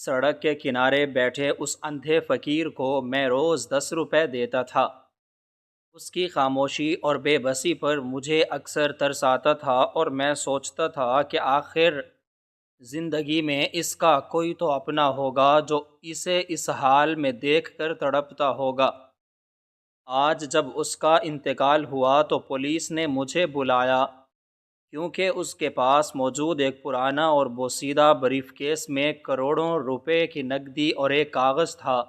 سڑک کے کنارے بیٹھے اس اندھے فقیر کو میں روز 10 روپے دیتا تھا۔ اس کی خاموشی اور بے بسی پر مجھے اکثر ترس آتا تھا اور میں سوچتا تھا کہ آخر زندگی میں اس کا کوئی تو اپنا ہوگا جو اسے اس حال میں دیکھ کر تڑپتا ہوگا۔ آج جب اس کا انتقال ہوا تو پولیس نے مجھے بلایا، کیونکہ اس کے پاس موجود ایک پرانا اور بوسیدہ بریف کیس میں کروڑوں روپے کی نقدی اور ایک کاغذ تھا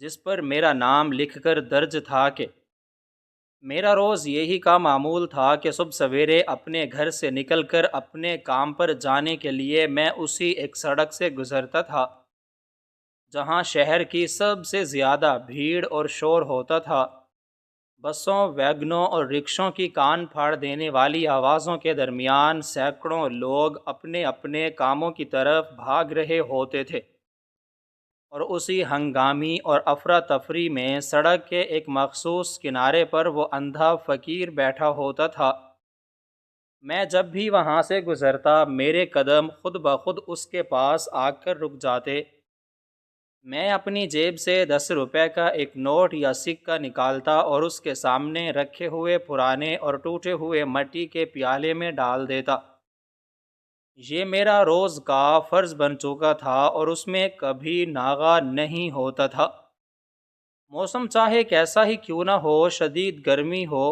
جس پر میرا نام لکھ کر درج تھا کہ میرا روز یہی کا معمول تھا کہ صبح سویرے اپنے گھر سے نکل کر اپنے کام پر جانے کے لیے میں اسی ایک سڑک سے گزرتا تھا جہاں شہر کی سب سے زیادہ بھیڑ اور شور ہوتا تھا۔ بسوں، ویگنوں اور رکشوں کی کان پھاڑ دینے والی آوازوں کے درمیان سینکڑوں لوگ اپنے اپنے کاموں کی طرف بھاگ رہے ہوتے تھے، اور اسی ہنگامی اور افراتفری میں سڑک کے ایک مخصوص کنارے پر وہ اندھا فقیر بیٹھا ہوتا تھا۔ میں جب بھی وہاں سے گزرتا میرے قدم خود بخود اس کے پاس آ کر رک جاتے۔ میں اپنی جیب سے 10 روپے کا ایک نوٹ یا سکہ نکالتا اور اس کے سامنے رکھے ہوئے پرانے اور ٹوٹے ہوئے مٹی کے پیالے میں ڈال دیتا۔ یہ میرا روز کا فرض بن چکا تھا اور اس میں کبھی ناغہ نہیں ہوتا تھا۔ موسم چاہے کیسا ہی کیوں نہ ہو، شدید گرمی ہو،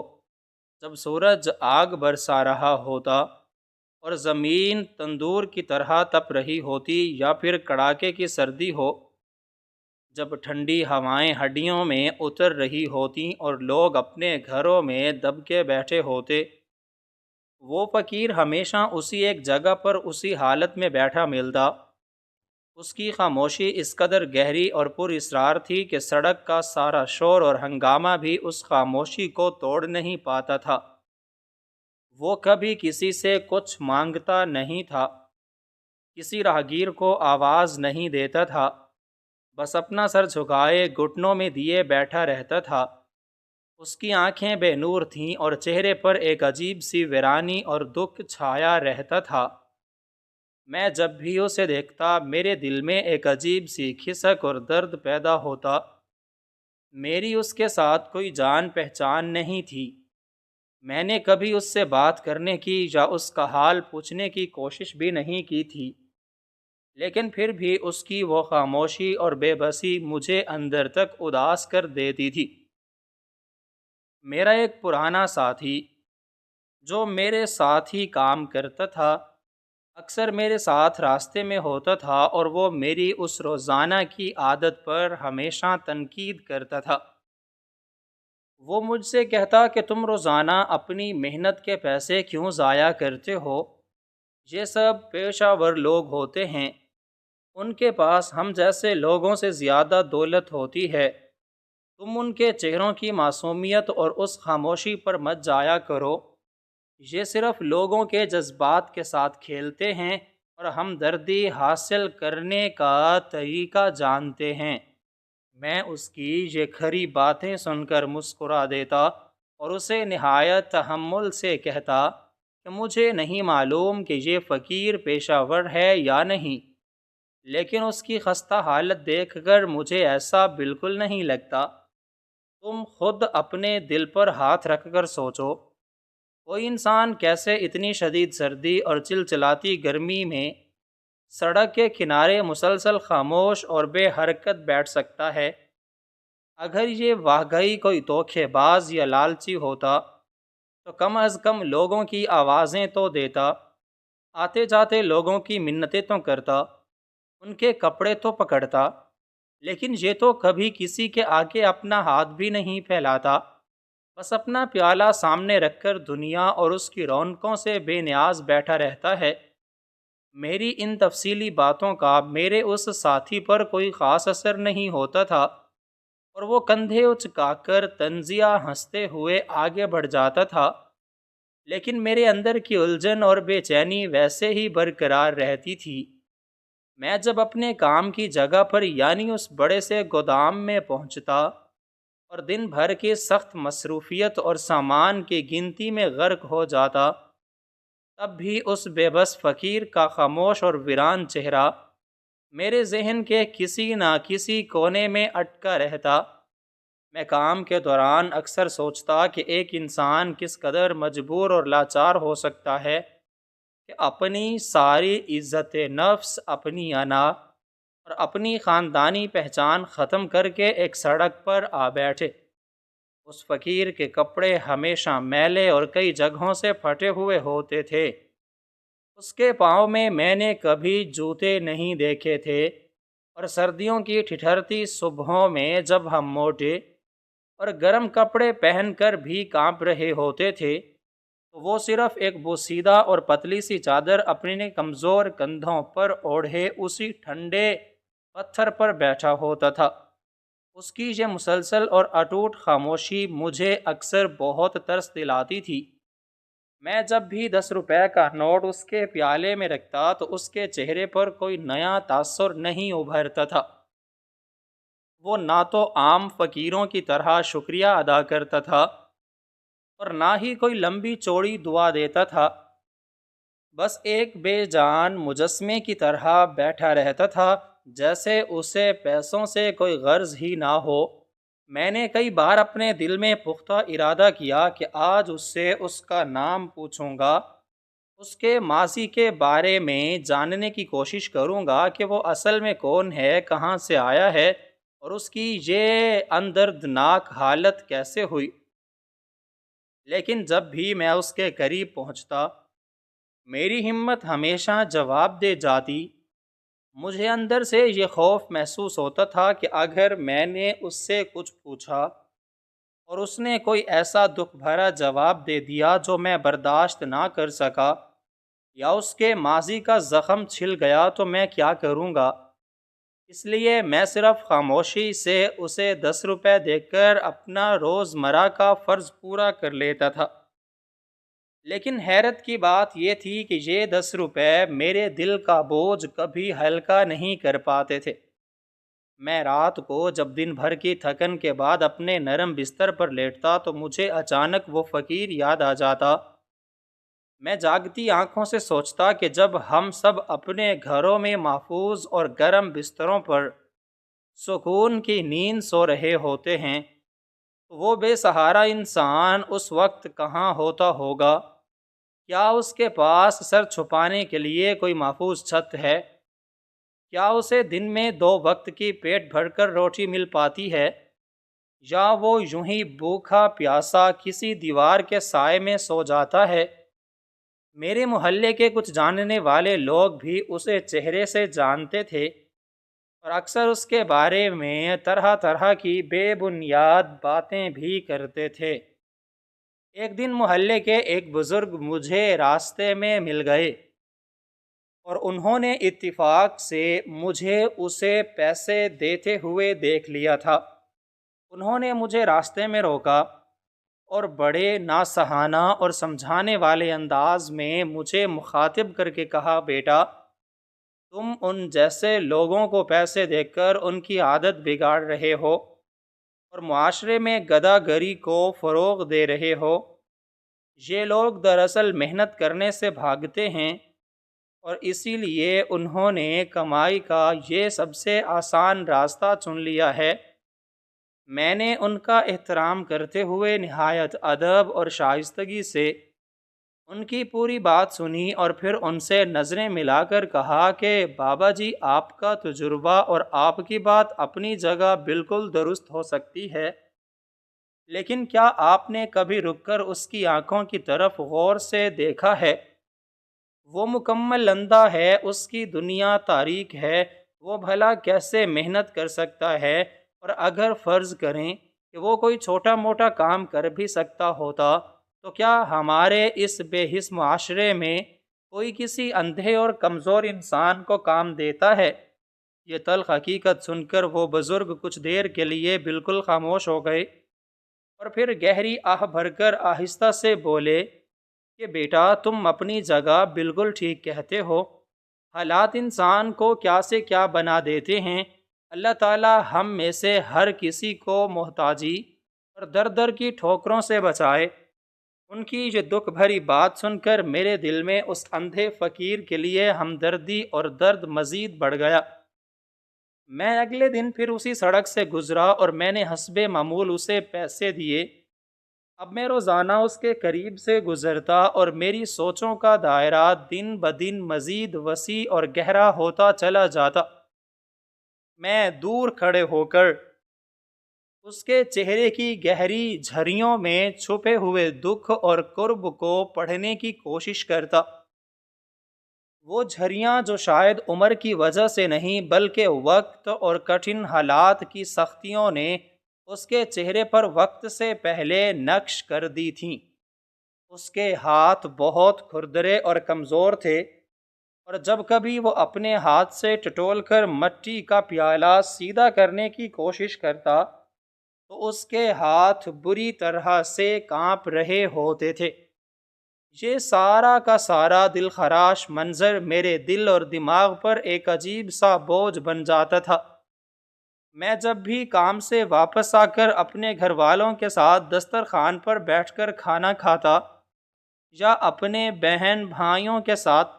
جب سورج آگ برسا رہا ہوتا اور زمین تندور کی طرح تپ رہی ہوتی، یا پھر کڑاکے کی سردی ہو جب ٹھنڈی ہوائیں ہڈیوں میں اتر رہی ہوتیں اور لوگ اپنے گھروں میں دب کے بیٹھے ہوتے، وہ فقیر ہمیشہ اسی ایک جگہ پر اسی حالت میں بیٹھا ملتا۔ اس کی خاموشی اس قدر گہری اور پر اسرار تھی کہ سڑک کا سارا شور اور ہنگامہ بھی اس خاموشی کو توڑ نہیں پاتا تھا۔ وہ کبھی کسی سے کچھ مانگتا نہیں تھا، کسی راہگیر کو آواز نہیں دیتا تھا، بس اپنا سر جھکائے گھٹنوں میں دیے بیٹھا رہتا تھا۔ اس کی آنکھیں بے نور تھیں اور چہرے پر ایک عجیب سی ویرانی اور دکھ چھایا رہتا تھا۔ میں جب بھی اسے دیکھتا میرے دل میں ایک عجیب سی کھسک اور درد پیدا ہوتا۔ میری اس کے ساتھ کوئی جان پہچان نہیں تھی، میں نے کبھی اس سے بات کرنے کی یا اس کا حال پوچھنے کی کوشش بھی نہیں کی تھی، لیکن پھر بھی اس کی وہ خاموشی اور بے بسی مجھے اندر تک اداس کر دیتی تھی۔ میرا ایک پرانا ساتھی جو میرے ساتھ ہی کام کرتا تھا، اکثر میرے ساتھ راستے میں ہوتا تھا اور وہ میری اس روزانہ کی عادت پر ہمیشہ تنقید کرتا تھا۔ وہ مجھ سے کہتا کہ تم روزانہ اپنی محنت کے پیسے کیوں ضائع کرتے ہو؟ یہ سب پیشہ ور لوگ ہوتے ہیں، ان کے پاس ہم جیسے لوگوں سے زیادہ دولت ہوتی ہے۔ تم ان کے چہروں کی معصومیت اور اس خاموشی پر مت جایا کرو، یہ صرف لوگوں کے جذبات کے ساتھ کھیلتے ہیں اور ہمدردی حاصل کرنے کا طریقہ جانتے ہیں۔ میں اس کی یہ کھری باتیں سن کر مسکرا دیتا اور اسے نہایت تحمل سے کہتا کہ مجھے نہیں معلوم کہ یہ فقیر پیشہ ور ہے یا نہیں، لیکن اس کی خستہ حالت دیکھ کر مجھے ایسا بالکل نہیں لگتا۔ تم خود اپنے دل پر ہاتھ رکھ کر سوچو، کوئی انسان کیسے اتنی شدید سردی اور چلچلاتی گرمی میں سڑک کے کنارے مسلسل خاموش اور بے حرکت بیٹھ سکتا ہے؟ اگر یہ واقعی کوئی دھوکے باز یا لالچی ہوتا تو کم از کم لوگوں کی آوازیں تو دیتا، آتے جاتے لوگوں کی منتیں تو کرتا، ان کے کپڑے تو پکڑتا، لیکن یہ تو کبھی کسی کے آگے اپنا ہاتھ بھی نہیں پھیلاتا، بس اپنا پیالہ سامنے رکھ کر دنیا اور اس کی رونقوں سے بے نیاز بیٹھا رہتا ہے۔ میری ان تفصیلی باتوں کا میرے اس ساتھی پر کوئی خاص اثر نہیں ہوتا تھا، اور وہ کندھے اچکا کر طنزیہ ہنستے ہوئے آگے بڑھ جاتا تھا، لیکن میرے اندر کی الجھن اور بے چینی ویسے ہی برقرار رہتی تھی۔ میں جب اپنے کام کی جگہ پر یعنی اس بڑے سے گودام میں پہنچتا اور دن بھر کی سخت مصروفیت اور سامان کی گنتی میں غرق ہو جاتا، تب بھی اس بے بس فقیر کا خاموش اور ویران چہرہ میرے ذہن کے کسی نہ کسی کونے میں اٹکا رہتا۔ میں کام کے دوران اکثر سوچتا کہ ایک انسان کس قدر مجبور اور لاچار ہو سکتا ہے کہ اپنی ساری عزت نفس، اپنی انا اور اپنی خاندانی پہچان ختم کر کے ایک سڑک پر آ بیٹھے۔ اس فقیر کے کپڑے ہمیشہ میلے اور کئی جگہوں سے پھٹے ہوئے ہوتے تھے۔ اس کے پاؤں میں نے کبھی جوتے نہیں دیکھے تھے، اور سردیوں کی ٹھٹھرتی صبحوں میں جب ہم موٹے اور گرم کپڑے پہن کر بھی کانپ رہے ہوتے تھے تو وہ صرف ایک بوسیدہ اور پتلی سی چادر اپنے کمزور کندھوں پر اوڑھے اسی ٹھنڈے پتھر پر بیٹھا ہوتا تھا۔ اس کی یہ مسلسل اور اٹوٹ خاموشی مجھے اکثر بہت ترس دلاتی تھی۔ میں جب بھی 10 روپے کا نوٹ اس کے پیالے میں رکھتا تو اس کے چہرے پر کوئی نیا تاثر نہیں ابھرتا تھا۔ وہ نہ تو عام فقیروں کی طرح شکریہ ادا کرتا تھا اور نہ ہی کوئی لمبی چوڑی دعا دیتا تھا، بس ایک بے جان مجسمے کی طرح بیٹھا رہتا تھا، جیسے اسے پیسوں سے کوئی غرض ہی نہ ہو۔ میں نے کئی بار اپنے دل میں پختہ ارادہ کیا کہ آج اس سے اس کا نام پوچھوں گا، اس کے ماضی کے بارے میں جاننے کی کوشش کروں گا کہ وہ اصل میں کون ہے، کہاں سے آیا ہے، اور اس کی یہ اندردناک حالت کیسے ہوئی۔ لیکن جب بھی میں اس کے قریب پہنچتا، میری ہمت ہمیشہ جواب دے جاتی۔ مجھے اندر سے یہ خوف محسوس ہوتا تھا کہ اگر میں نے اس سے کچھ پوچھا اور اس نے کوئی ایسا دکھ بھرا جواب دے دیا جو میں برداشت نہ کر سکا، یا اس کے ماضی کا زخم چھل گیا، تو میں کیا کروں گا؟ اس لیے میں صرف خاموشی سے اسے 10 روپے دے کر اپنا روزمرہ کا فرض پورا کر لیتا تھا۔ لیکن حیرت کی بات یہ تھی کہ یہ 10 روپے میرے دل کا بوجھ کبھی ہلکا نہیں کر پاتے تھے۔ میں رات کو جب دن بھر کی تھکن کے بعد اپنے نرم بستر پر لیٹتا تو مجھے اچانک وہ فقیر یاد آ جاتا۔ میں جاگتی آنکھوں سے سوچتا کہ جب ہم سب اپنے گھروں میں محفوظ اور گرم بستروں پر سکون کی نیند سو رہے ہوتے ہیں تو وہ بے سہارا انسان اس وقت کہاں ہوتا ہوگا؟ کیا اس کے پاس سر چھپانے کے لیے کوئی محفوظ چھت ہے؟ کیا اسے دن میں 2 وقت کی پیٹ بھر کر روٹی مل پاتی ہے؟ یا وہ یوں ہی بھوکا پیاسا کسی دیوار کے سائے میں سو جاتا ہے؟ میرے محلے کے کچھ جاننے والے لوگ بھی اسے چہرے سے جانتے تھے اور اکثر اس کے بارے میں طرح طرح کی بے بنیاد باتیں بھی کرتے تھے۔ ایک دن محلے کے ایک بزرگ مجھے راستے میں مل گئے اور انہوں نے اتفاق سے مجھے اسے پیسے دیتے ہوئے دیکھ لیا تھا۔ انہوں نے مجھے راستے میں روکا اور بڑے ناصحانہ اور سمجھانے والے انداز میں مجھے مخاطب کر کے کہا، بیٹا، تم ان جیسے لوگوں کو پیسے دے کر ان کی عادت بگاڑ رہے ہو اور معاشرے میں گدھا گری کو فروغ دے رہے ہو۔ یہ لوگ دراصل محنت کرنے سے بھاگتے ہیں، اور اسی لیے انہوں نے کمائی کا یہ سب سے آسان راستہ چن لیا ہے۔ میں نے ان کا احترام کرتے ہوئے نہایت ادب اور شائستگی سے ان کی پوری بات سنی اور پھر ان سے نظریں ملا کر کہا کہ بابا جی، آپ کا تجربہ اور آپ کی بات اپنی جگہ بالکل درست ہو سکتی ہے، لیکن کیا آپ نے کبھی رک کر اس کی آنکھوں کی طرف غور سے دیکھا ہے؟ وہ مکمل اندھا ہے، اس کی دنیا تاریک ہے، وہ بھلا کیسے محنت کر سکتا ہے؟ اور اگر فرض کریں کہ وہ کوئی چھوٹا موٹا کام کر بھی سکتا ہوتا تو کیا ہمارے اس بے حس معاشرے میں کوئی کسی اندھے اور کمزور انسان کو کام دیتا ہے؟ یہ تلخ حقیقت سن کر وہ بزرگ کچھ دیر کے لیے بالکل خاموش ہو گئے اور پھر گہری آہ بھر کر آہستہ سے بولے کہ بیٹا، تم اپنی جگہ بالکل ٹھیک کہتے ہو۔ حالات انسان کو کیا سے کیا بنا دیتے ہیں۔ اللہ تعالی ہم میں سے ہر کسی کو محتاجی اور در در کی ٹھوکروں سے بچائے۔ ان کی یہ دکھ بھری بات سن کر میرے دل میں اس اندھے فقیر کے لیے ہمدردی اور درد مزید بڑھ گیا۔ میں اگلے دن پھر اسی سڑک سے گزرا اور میں نے حسب معمول اسے پیسے دیے۔ اب میں روزانہ اس کے قریب سے گزرتا اور میری سوچوں کا دائرہ دن بدن مزید وسیع اور گہرا ہوتا چلا جاتا۔ میں دور کھڑے ہو کر اس کے چہرے کی گہری جھریوں میں چھپے ہوئے دکھ اور کرب کو پڑھنے کی کوشش کرتا۔ وہ جھریاں جو شاید عمر کی وجہ سے نہیں بلکہ وقت اور کٹھن حالات کی سختیوں نے اس کے چہرے پر وقت سے پہلے نقش کر دی تھیں۔ اس کے ہاتھ بہت کھردرے اور کمزور تھے، اور جب کبھی وہ اپنے ہاتھ سے ٹٹول کر مٹی کا پیالہ سیدھا کرنے کی کوشش کرتا تو اس کے ہاتھ بری طرح سے کانپ رہے ہوتے تھے۔ یہ سارا کا سارا دل خراش منظر میرے دل اور دماغ پر ایک عجیب سا بوجھ بن جاتا تھا۔ میں جب بھی کام سے واپس آ کر اپنے گھر والوں کے ساتھ دسترخوان پر بیٹھ کر کھانا کھاتا یا اپنے بہن بھائیوں کے ساتھ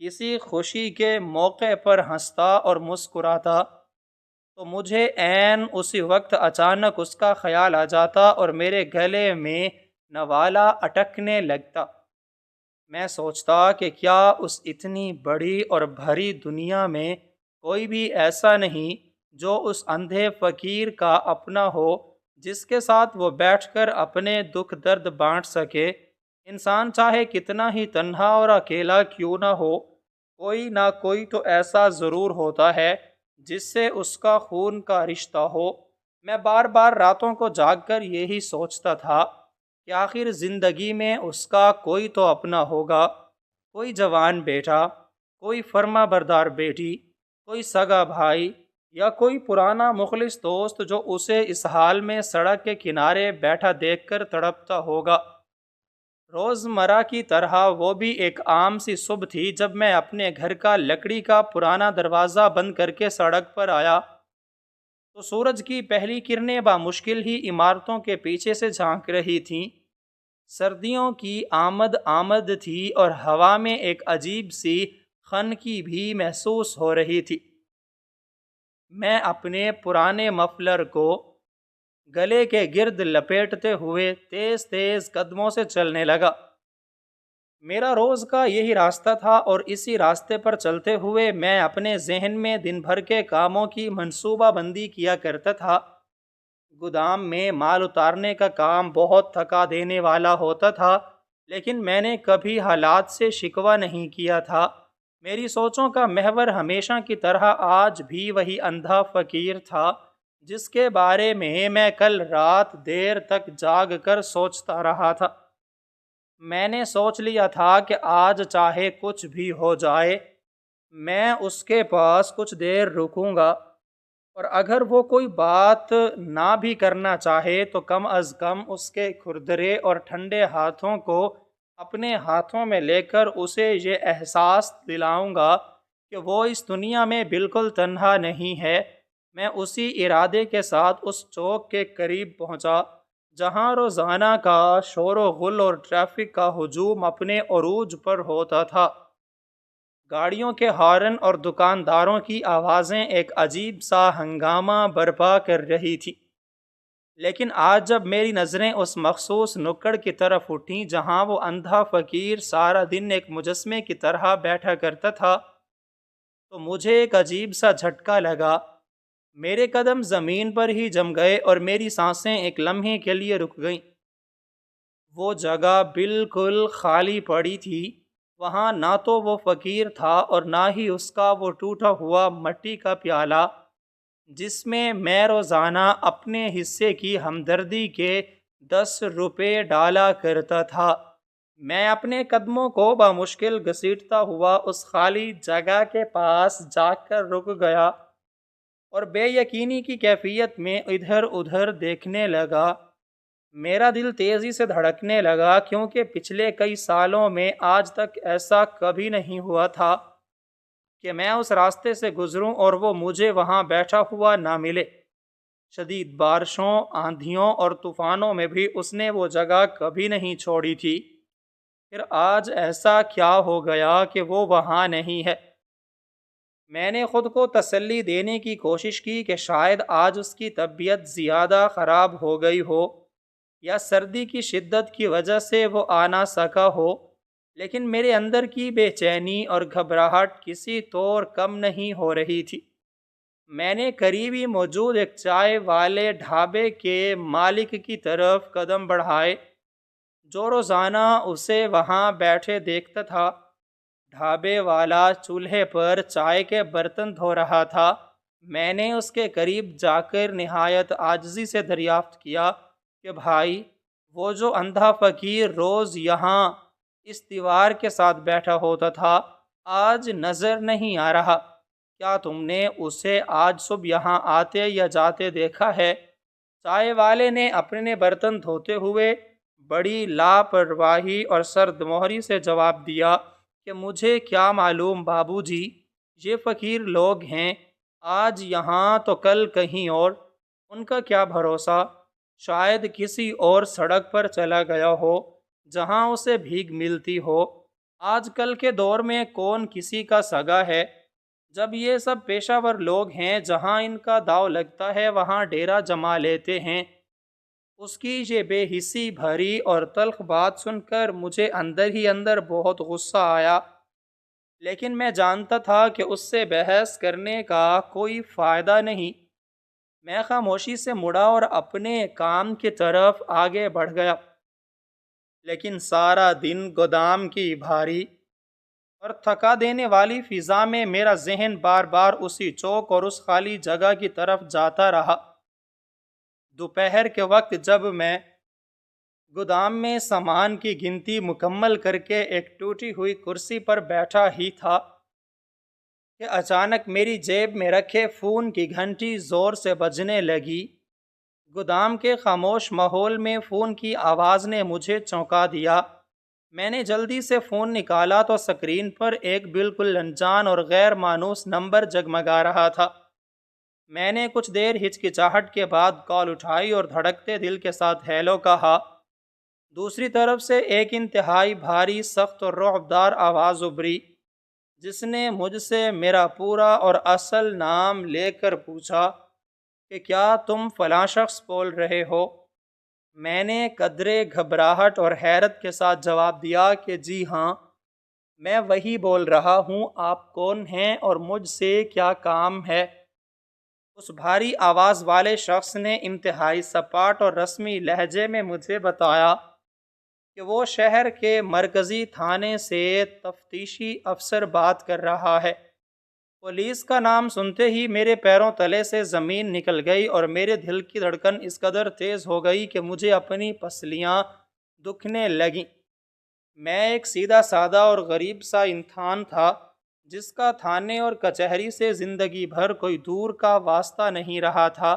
کسی خوشی کے موقع پر ہنستا اور مسکراتا تو مجھے عین اسی وقت اچانک اس کا خیال آ جاتا اور میرے گلے میں نوالا اٹکنے لگتا۔ میں سوچتا کہ کیا اس اتنی بڑی اور بھری دنیا میں کوئی بھی ایسا نہیں جو اس اندھے فقیر کا اپنا ہو، جس کے ساتھ وہ بیٹھ کر اپنے دکھ درد بانٹ سکے۔ انسان چاہے کتنا ہی تنہا اور اکیلا کیوں نہ ہو، کوئی نہ کوئی تو ایسا ضرور ہوتا ہے جس سے اس کا خون کا رشتہ ہو۔ میں بار بار راتوں کو جاگ کر یہی سوچتا تھا کہ آخر زندگی میں اس کا کوئی تو اپنا ہوگا، کوئی جوان بیٹا، کوئی فرما بردار بیٹی، کوئی سگا بھائی، یا کوئی پرانا مخلص دوست جو اسے اس حال میں سڑک کے کنارے بیٹھا دیکھ کر تڑپتا ہوگا۔ روزمرہ کی طرح وہ بھی ایک عام سی صبح تھی جب میں اپنے گھر کا لکڑی کا پرانا دروازہ بند کر کے سڑک پر آیا تو سورج کی پہلی کرنیں بامشکل ہی عمارتوں کے پیچھے سے جھانک رہی تھیں۔ سردیوں کی آمد تھی اور ہوا میں ایک عجیب سی خنکی بھی محسوس ہو رہی تھی۔ میں اپنے پرانے مفلر کو گلے کے گرد لپیٹتے ہوئے تیز تیز قدموں سے چلنے لگا۔ میرا روز کا یہی راستہ تھا اور اسی راستے پر چلتے ہوئے میں اپنے ذہن میں دن بھر کے کاموں کی منصوبہ بندی کیا کرتا تھا۔ گودام میں مال اتارنے کا کام بہت تھکا دینے والا ہوتا تھا، لیکن میں نے کبھی حالات سے شکوہ نہیں کیا تھا۔ میری سوچوں کا محور ہمیشہ کی طرح آج بھی وہی اندھا فقیر تھا جس کے بارے میں کل رات دیر تک جاگ کر سوچتا رہا تھا۔ میں نے سوچ لیا تھا کہ آج چاہے کچھ بھی ہو جائے میں اس کے پاس کچھ دیر رکوں گا، اور اگر وہ کوئی بات نہ بھی کرنا چاہے تو کم از کم اس کے کھردرے اور ٹھنڈے ہاتھوں کو اپنے ہاتھوں میں لے کر اسے یہ احساس دلاؤں گا کہ وہ اس دنیا میں بالکل تنہا نہیں ہے۔ میں اسی ارادے کے ساتھ اس چوک کے قریب پہنچا جہاں روزانہ کا شور و غل اور ٹریفک کا ہجوم اپنے عروج پر ہوتا تھا۔ گاڑیوں کے ہارن اور دکانداروں کی آوازیں ایک عجیب سا ہنگامہ برپا کر رہی تھی، لیکن آج جب میری نظریں اس مخصوص نکڑ کی طرف اٹھیں جہاں وہ اندھا فقیر سارا دن ایک مجسمے کی طرح بیٹھا کرتا تھا تو مجھے ایک عجیب سا جھٹکا لگا۔ میرے قدم زمین پر ہی جم گئے اور میری سانسیں ایک لمحے کے لیے رک گئیں۔ وہ جگہ بالکل خالی پڑی تھی، وہاں نہ تو وہ فقیر تھا اور نہ ہی اس کا وہ ٹوٹا ہوا مٹی کا پیالہ جس میں روزانہ اپنے حصے کی ہمدردی کے 10 روپے ڈالا کرتا تھا۔ میں اپنے قدموں کو بامشکل گھسیٹتا ہوا اس خالی جگہ کے پاس جا کر رک گیا اور بے یقینی کی کیفیت میں ادھر ادھر دیکھنے لگا۔ میرا دل تیزی سے دھڑکنے لگا کیونکہ پچھلے کئی سالوں میں آج تک ایسا کبھی نہیں ہوا تھا کہ میں اس راستے سے گزروں اور وہ مجھے وہاں بیٹھا ہوا نہ ملے۔ شدید بارشوں، آندھیوں اور طوفانوں میں بھی اس نے وہ جگہ کبھی نہیں چھوڑی تھی۔ پھر آج ایسا کیا ہو گیا کہ وہ وہاں نہیں ہے؟ میں نے خود کو تسلی دینے کی کوشش کی کہ شاید آج اس کی طبیعت زیادہ خراب ہو گئی ہو یا سردی کی شدت کی وجہ سے وہ آ نہ سکا ہو، لیکن میرے اندر کی بے چینی اور گھبراہٹ کسی طور کم نہیں ہو رہی تھی۔ میں نے قریبی موجود ایک چائے والے ڈھابے کے مالک کی طرف قدم بڑھائے، جو روزانہ اسے وہاں بیٹھے دیکھتا تھا۔ ڈھابے والا چولہے پر چائے کے برتن دھو رہا تھا۔ میں نے اس کے قریب جا کر نہایت عاجزی سے دریافت کیا کہ بھائی، وہ جو اندھا فقیر روز یہاں اس دیوار کے ساتھ بیٹھا ہوتا تھا، آج نظر نہیں آ رہا؟ کیا تم نے اسے آج صبح یہاں آتے یا جاتے دیکھا ہے؟ چائے والے نے اپنے برتن دھوتے ہوئے بڑی لاپرواہی اور سرد مہری سے جواب دیا کہ مجھے کیا معلوم بابو جی، یہ فقیر لوگ ہیں، آج یہاں تو کل کہیں اور، ان کا کیا بھروسہ؟ شاید کسی اور سڑک پر چلا گیا ہو جہاں اسے بھیک ملتی ہو۔ آج کل کے دور میں کون کسی کا سگا ہے؟ جب یہ سب پیشہ ور لوگ ہیں، جہاں ان کا داؤ لگتا ہے وہاں ڈیرا جما لیتے ہیں۔ اس کی یہ بے حسی بھری اور تلخ بات سن کر مجھے اندر ہی اندر بہت غصہ آیا، لیکن میں جانتا تھا کہ اس سے بحث کرنے کا کوئی فائدہ نہیں۔ میں خاموشی سے مڑا اور اپنے کام کی طرف آگے بڑھ گیا، لیکن سارا دن گودام کی بھاری اور تھکا دینے والی فضا میں میرا ذہن بار بار اسی چوک اور اس خالی جگہ کی طرف جاتا رہا۔ دوپہر کے وقت جب میں گودام میں سامان کی گنتی مکمل کر کے ایک ٹوٹی ہوئی کرسی پر بیٹھا ہی تھا کہ اچانک میری جیب میں رکھے فون کی گھنٹی زور سے بجنے لگی۔ گودام کے خاموش ماحول میں فون کی آواز نے مجھے چونکا دیا۔ میں نے جلدی سے فون نکالا تو سکرین پر ایک بالکل انجان اور غیر مانوس نمبر جگمگا رہا تھا۔ میں نے کچھ دیر ہچکچاہٹ کے بعد کال اٹھائی اور دھڑکتے دل کے ساتھ ہیلو کہا۔ دوسری طرف سے ایک انتہائی بھاری، سخت اور رعبدار آواز ابھری، جس نے مجھ سے میرا پورا اور اصل نام لے کر پوچھا کہ کیا تم فلاں شخص بول رہے ہو؟ میں نے قدرے گھبراہٹ اور حیرت کے ساتھ جواب دیا کہ جی ہاں، میں وہی بول رہا ہوں۔ آپ کون ہیں اور مجھ سے کیا کام ہے؟ اس بھاری آواز والے شخص نے انتہائی سپاٹ اور رسمی لہجے میں مجھے بتایا کہ وہ شہر کے مرکزی تھانے سے تفتیشی افسر بات کر رہا ہے۔ پولیس کا نام سنتے ہی میرے پیروں تلے سے زمین نکل گئی اور میرے دل کی دھڑکن اس قدر تیز ہو گئی کہ مجھے اپنی پسلیاں دکھنے لگیں۔ میں ایک سیدھا سادہ اور غریب سا انسان تھا، جس کا تھانے اور کچہری سے زندگی بھر کوئی دور کا واسطہ نہیں رہا تھا۔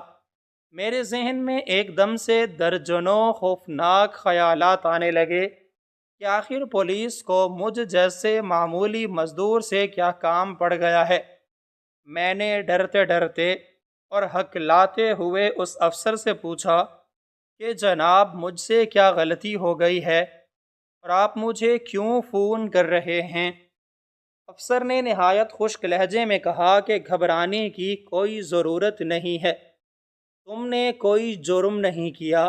میرے ذہن میں ایک دم سے درجنوں خوفناک خیالات آنے لگے کہ آخر پولیس کو مجھ جیسے معمولی مزدور سے کیا کام پڑ گیا ہے۔ میں نے ڈرتے ڈرتے اور ہکلاتے ہوئے اس افسر سے پوچھا کہ جناب، مجھ سے کیا غلطی ہو گئی ہے اور آپ مجھے کیوں فون کر رہے ہیں؟ افسر نے نہایت خشک لہجے میں کہا کہ گھبرانے کی کوئی ضرورت نہیں ہے، تم نے کوئی جرم نہیں کیا،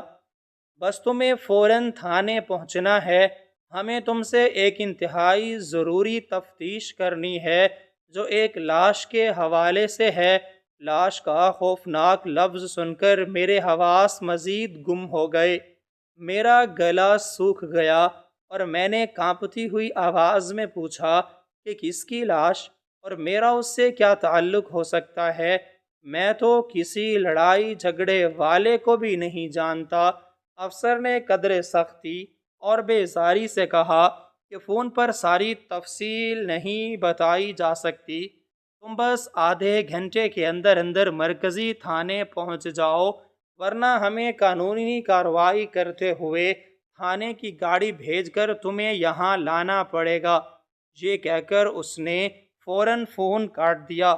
بس تمہیں فوراً تھانے پہنچنا ہے۔ ہمیں تم سے ایک انتہائی ضروری تفتیش کرنی ہے جو ایک لاش کے حوالے سے ہے۔ لاش کا خوفناک لفظ سن کر میرے حواس مزید گم ہو گئے، میرا گلا سوکھ گیا اور میں نے کانپتی ہوئی آواز میں پوچھا کہ کس کی لاش اور میرا اس سے کیا تعلق ہو سکتا ہے؟ میں تو کسی لڑائی جھگڑے والے کو بھی نہیں جانتا۔ افسر نے قدر سختی اور بیزاری سے کہا کہ فون پر ساری تفصیل نہیں بتائی جا سکتی، تم بس آدھے گھنٹے کے اندر اندر مرکزی تھانے پہنچ جاؤ، ورنہ ہمیں قانونی کارروائی کرتے ہوئے تھانے کی گاڑی بھیج کر تمہیں یہاں لانا پڑے گا۔ یہ کہہ کر اس نے فوراً فون کاٹ دیا۔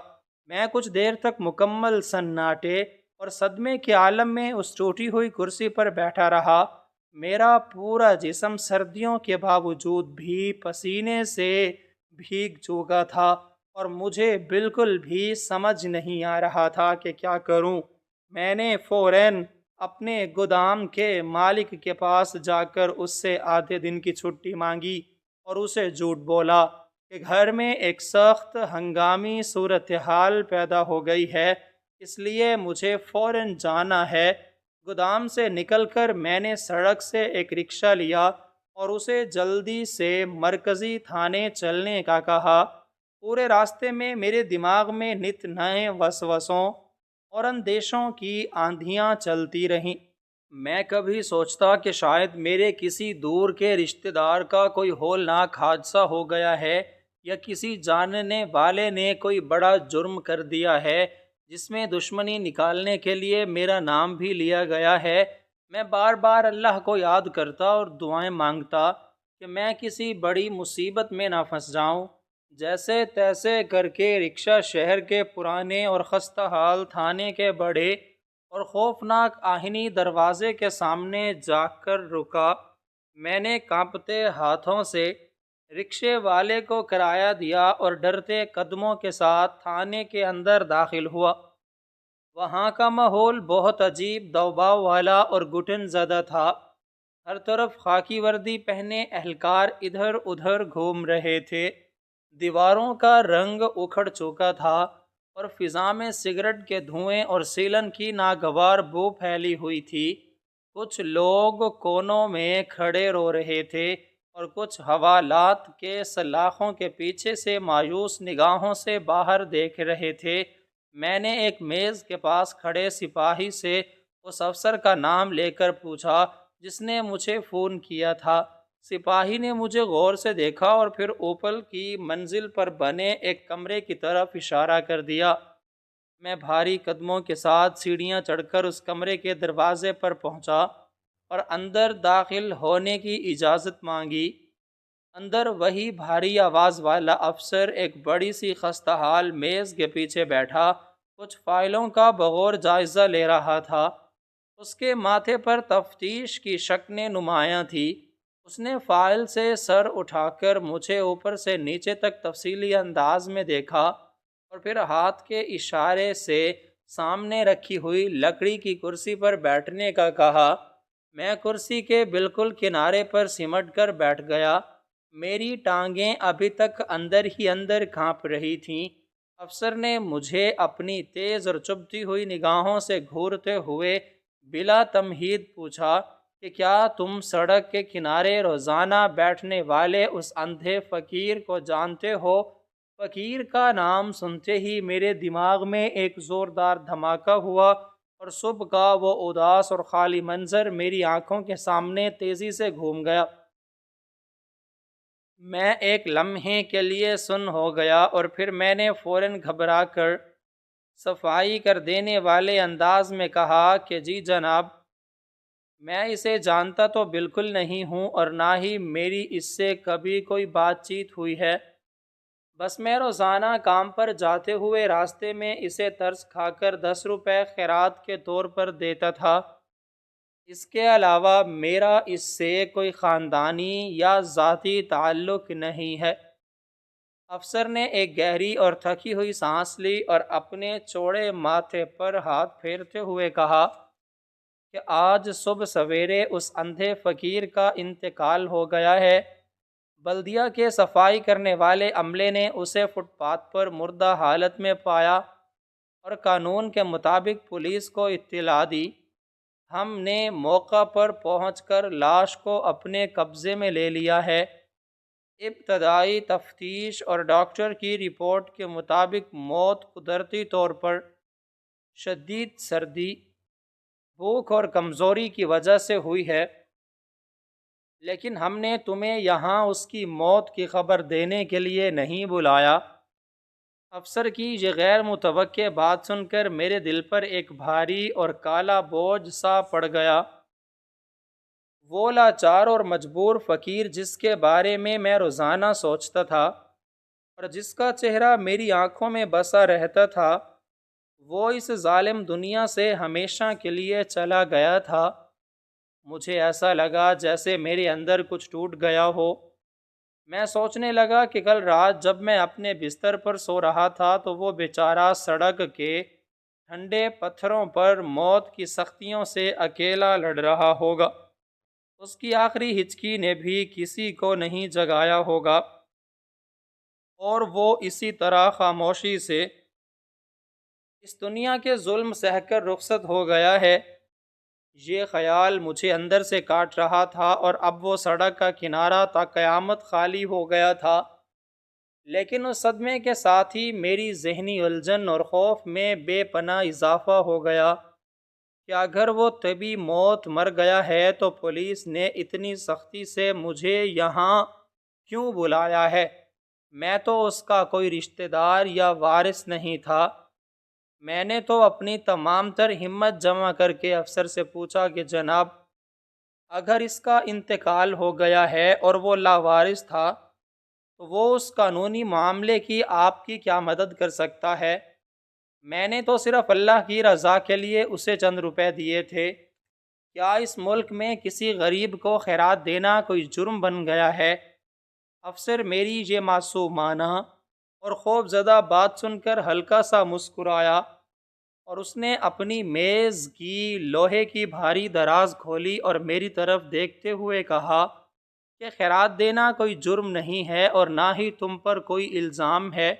میں کچھ دیر تک مکمل سناٹے اور صدمے کے عالم میں اس ٹوٹی ہوئی کرسی پر بیٹھا رہا۔ میرا پورا جسم سردیوں کے باوجود بھی پسینے سے بھیگ چکا تھا اور مجھے بالکل بھی سمجھ نہیں آ رہا تھا کہ کیا کروں۔ میں نے فوراً اپنے گودام کے مالک کے پاس جا کر اس سے آدھے دن کی چھٹی مانگی اور اسے جھوٹ بولا کہ گھر میں ایک سخت ہنگامی صورتحال پیدا ہو گئی ہے، اس لیے مجھے فوراً جانا ہے۔ گودام سے نکل کر میں نے سڑک سے ایک رکشہ لیا اور اسے جلدی سے مرکزی تھانے چلنے کا کہا۔ پورے راستے میں میرے دماغ میں نت نئے وسوسوں اور اندیشوں کی آندھیاں چلتی رہیں۔ میں کبھی سوچتا کہ شاید میرے کسی دور کے رشتہ دار کا کوئی ہولناک حادثہ ہو گیا ہے، یا کسی جاننے والے نے کوئی بڑا جرم کر دیا ہے جس میں دشمنی نکالنے کے لیے میرا نام بھی لیا گیا ہے۔ میں بار بار اللہ کو یاد کرتا اور دعائیں مانگتا کہ میں کسی بڑی مصیبت میں نہ پھنس جاؤں۔ جیسے تیسے کر کے رکشہ شہر کے پرانے اور خستہ حال تھانے کے بڑے اور خوفناک آہنی دروازے کے سامنے جا کر رکا۔ میں نے کانپتے ہاتھوں سے رکشے والے کو کرایہ دیا اور ڈرتے قدموں کے ساتھ تھانے کے اندر داخل ہوا۔ وہاں کا ماحول بہت عجیب دوباؤ والا اور گھٹن زدہ تھا۔ ہر طرف خاکی وردی پہنے اہلکار ادھر ادھر گھوم رہے تھے۔ دیواروں کا رنگ اکھڑ چکا تھا اور فضا میں سگریٹ کے دھوئیں اور سیلن کی ناگوار بو پھیلی ہوئی تھی۔ کچھ لوگ کونوں میں کھڑے رو رہے تھے اور کچھ حوالات کے سلاخوں کے پیچھے سے مایوس نگاہوں سے باہر دیکھ رہے تھے۔ میں نے ایک میز کے پاس کھڑے سپاہی سے اس افسر کا نام لے کر پوچھا جس نے مجھے فون کیا تھا۔ سپاہی نے مجھے غور سے دیکھا اور پھر اوپر کی منزل پر بنے ایک کمرے کی طرف اشارہ کر دیا۔ میں بھاری قدموں کے ساتھ سیڑھیاں چڑھ کر اس کمرے کے دروازے پر پہنچا اور اندر داخل ہونے کی اجازت مانگی۔ اندر وہی بھاری آواز والا افسر ایک بڑی سی خستہ حال میز کے پیچھے بیٹھا کچھ فائلوں کا بغور جائزہ لے رہا تھا۔ اس کے ماتھے پر تفتیش کی شکنیں نمایاں تھی۔ اس نے فائل سے سر اٹھا کر مجھے اوپر سے نیچے تک تفصیلی انداز میں دیکھا اور پھر ہاتھ کے اشارے سے سامنے رکھی ہوئی لکڑی کی کرسی پر بیٹھنے کا کہا۔ میں کرسی کے بالکل کنارے پر سمٹ کر بیٹھ گیا۔ میری ٹانگیں ابھی تک اندر ہی اندر کانپ رہی تھیں۔ افسر نے مجھے اپنی تیز اور چبھتی ہوئی نگاہوں سے گھورتے ہوئے بلا تمہید پوچھا کہ کیا تم سڑک کے کنارے روزانہ بیٹھنے والے اس اندھے فقیر کو جانتے ہو؟ فقیر کا نام سنتے ہی میرے دماغ میں ایک زوردار دھماکہ ہوا اور صبح کا وہ اداس اور خالی منظر میری آنکھوں کے سامنے تیزی سے گھوم گیا۔ میں ایک لمحے کے لیے سن ہو گیا اور پھر میں نے فوراً گھبرا کر صفائی کر دینے والے انداز میں کہا کہ جی جناب، میں اسے جانتا تو بالکل نہیں ہوں اور نہ ہی میری اس سے کبھی کوئی بات چیت ہوئی ہے۔ بس میں روزانہ کام پر جاتے ہوئے راستے میں اسے ترس کھا کر 10 روپے خیرات کے طور پر دیتا تھا۔ اس کے علاوہ میرا اس سے کوئی خاندانی یا ذاتی تعلق نہیں ہے۔ افسر نے ایک گہری اور تھکی ہوئی سانس لی اور اپنے چوڑے ماتھے پر ہاتھ پھیرتے ہوئے کہا کہ آج صبح سویرے اس اندھے فقیر کا انتقال ہو گیا ہے۔ بلدیہ کے صفائی کرنے والے عملے نے اسے فٹ پاتھ پر مردہ حالت میں پایا اور قانون کے مطابق پولیس کو اطلاع دی۔ ہم نے موقع پر پہنچ کر لاش کو اپنے قبضے میں لے لیا ہے۔ ابتدائی تفتیش اور ڈاکٹر کی رپورٹ کے مطابق موت قدرتی طور پر شدید سردی، بھوک اور کمزوری کی وجہ سے ہوئی ہے، لیکن ہم نے تمہیں یہاں اس کی موت کی خبر دینے کے لیے نہیں بلایا۔ افسر کی یہ غیر متوقع بات سن کر میرے دل پر ایک بھاری اور کالا بوجھ سا پڑ گیا۔ وہ لاچار اور مجبور فقیر جس کے بارے میں روزانہ سوچتا تھا اور جس کا چہرہ میری آنکھوں میں بسا رہتا تھا، وہ اس ظالم دنیا سے ہمیشہ کے لیے چلا گیا تھا۔ مجھے ایسا لگا جیسے میرے اندر کچھ ٹوٹ گیا ہو۔ میں سوچنے لگا کہ کل رات جب میں اپنے بستر پر سو رہا تھا تو وہ بیچارہ سڑک کے ٹھنڈے پتھروں پر موت کی سختیوں سے اکیلا لڑ رہا ہوگا۔ اس کی آخری ہچکی نے بھی کسی کو نہیں جگایا ہوگا اور وہ اسی طرح خاموشی سے اس دنیا کے ظلم سہ کر رخصت ہو گیا ہے۔ یہ خیال مجھے اندر سے کاٹ رہا تھا اور اب وہ سڑک کا کنارہ تا قیامت خالی ہو گیا تھا، لیکن اس صدمے کے ساتھ ہی میری ذہنی الجھن اور خوف میں بے پناہ اضافہ ہو گیا کہ اگر وہ طبی موت مر گیا ہے تو پولیس نے اتنی سختی سے مجھے یہاں کیوں بلایا ہے؟ میں تو اس کا کوئی رشتہ دار یا وارث نہیں تھا۔ میں نے تو اپنی تمام تر ہمت جمع کر کے افسر سے پوچھا کہ جناب، اگر اس کا انتقال ہو گیا ہے اور وہ لاوارث تھا تو وہ اس قانونی معاملے کی آپ کی کیا مدد کر سکتا ہے؟ میں نے تو صرف اللہ کی رضا کے لیے اسے چند روپے دیے تھے۔ کیا اس ملک میں کسی غریب کو خیرات دینا کوئی جرم بن گیا ہے؟ افسر میری یہ معصومانہ اور خوف زدہ بات سن کر ہلکا سا مسکرایا اور اس نے اپنی میز کی لوہے کی بھاری دراز کھولی اور میری طرف دیکھتے ہوئے کہا کہ خیرات دینا کوئی جرم نہیں ہے اور نہ ہی تم پر کوئی الزام ہے،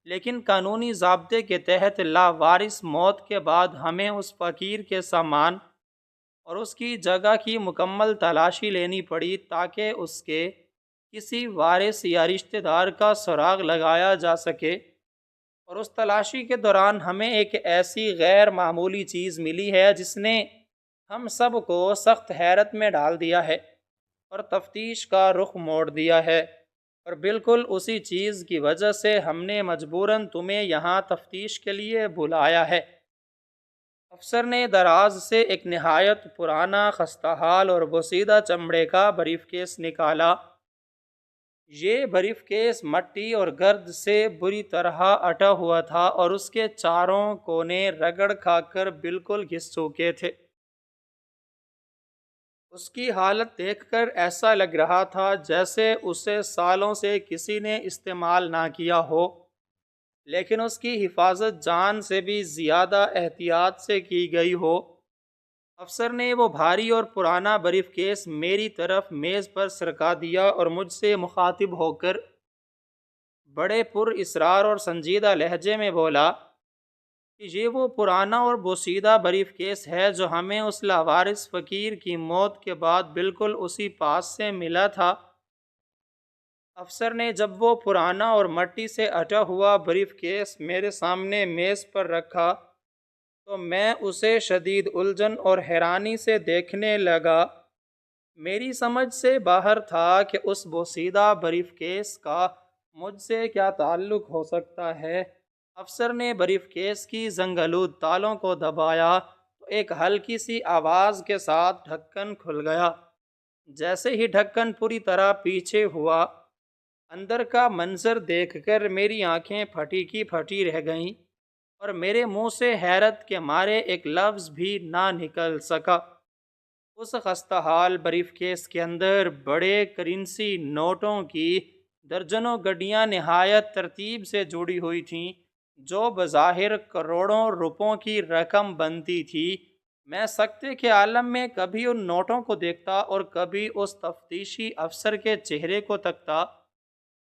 لیکن قانونی ضابطے کے تحت لاوارث موت کے بعد ہمیں اس فقیر کے سامان اور اس کی جگہ کی مکمل تلاشی لینی پڑی تاکہ اس کے کسی وارث یا رشتہ دار کا سراغ لگایا جا سکے، اور اس تلاشی کے دوران ہمیں ایک ایسی غیر معمولی چیز ملی ہے جس نے ہم سب کو سخت حیرت میں ڈال دیا ہے اور تفتیش کا رخ موڑ دیا ہے، اور بالکل اسی چیز کی وجہ سے ہم نے مجبوراً تمہیں یہاں تفتیش کے لیے بلایا ہے۔ افسر نے دراز سے ایک نہایت پرانا خستہ حال اور بوسیدہ چمڑے کا بریف کیس نکالا۔ یہ بریف کیس مٹی اور گرد سے بری طرح اٹا ہوا تھا اور اس کے چاروں کونے رگڑ کھا کر بالکل گھس چکے تھے۔ اس کی حالت دیکھ کر ایسا لگ رہا تھا جیسے اسے سالوں سے کسی نے استعمال نہ کیا ہو، لیکن اس کی حفاظت جان سے بھی زیادہ احتیاط سے کی گئی ہو۔ افسر نے وہ بھاری اور پرانا بریف کیس میری طرف میز پر سرکا دیا اور مجھ سے مخاطب ہو کر بڑے پر اصرار اور سنجیدہ لہجے میں بولا کہ یہ وہ پرانا اور بوسیدہ بریف کیس ہے جو ہمیں اس لاوارث فقیر کی موت کے بعد بالکل اسی پاس سے ملا تھا۔ افسر نے جب وہ پرانا اور مٹی سے اٹا ہوا بریف کیس میرے سامنے میز پر رکھا تو میں اسے شدید الجھن اور حیرانی سے دیکھنے لگا۔ میری سمجھ سے باہر تھا کہ اس بوسیدہ بریف کیس کا مجھ سے کیا تعلق ہو سکتا ہے۔ افسر نے بریف کیس کی زنگلود تالوں کو دبایا تو ایک ہلکی سی آواز کے ساتھ ڈھکن کھل گیا۔ جیسے ہی ڈھکن پوری طرح پیچھے ہوا، اندر کا منظر دیکھ کر میری آنکھیں پھٹی کی پھٹی رہ گئیں اور میرے منہ سے حیرت کے مارے ایک لفظ بھی نہ نکل سکا۔ اس خستہ حال بریف کیس کے اندر بڑے کرنسی نوٹوں کی درجنوں گڈیاں نہایت ترتیب سے جڑی ہوئی تھیں جو بظاہر کروڑوں روپوں کی رقم بنتی تھی۔ میں سکتے کے عالم میں کبھی ان نوٹوں کو دیکھتا اور کبھی اس تفتیشی افسر کے چہرے کو تکتا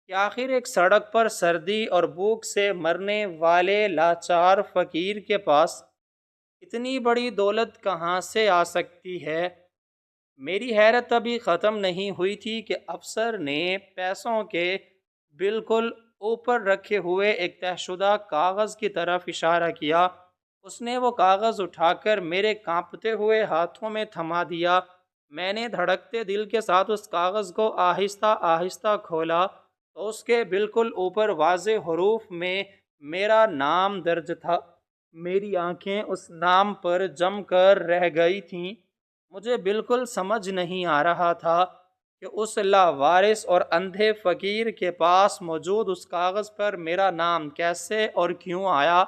کہ آخر ایک سڑک پر سردی اور بھوک سے مرنے والے لاچار فقیر کے پاس اتنی بڑی دولت کہاں سے آ سکتی ہے۔ میری حیرت ابھی ختم نہیں ہوئی تھی کہ افسر نے پیسوں کے بالکل اوپر رکھے ہوئے ایک طے شدہ کاغذ کی طرف اشارہ کیا۔ اس نے وہ کاغذ اٹھا کر میرے کانپتے ہوئے ہاتھوں میں تھما دیا۔ میں نے دھڑکتے دل کے ساتھ اس کاغذ کو آہستہ آہستہ کھولا تو اس کے بالکل اوپر واضح حروف میں میرا نام درج تھا۔ میری آنکھیں اس نام پر جم کر رہ گئی تھیں۔ مجھے بالکل سمجھ نہیں آ رہا تھا کہ اس لاوارث اور اندھے فقیر کے پاس موجود اس کاغذ پر میرا نام کیسے اور کیوں آیا۔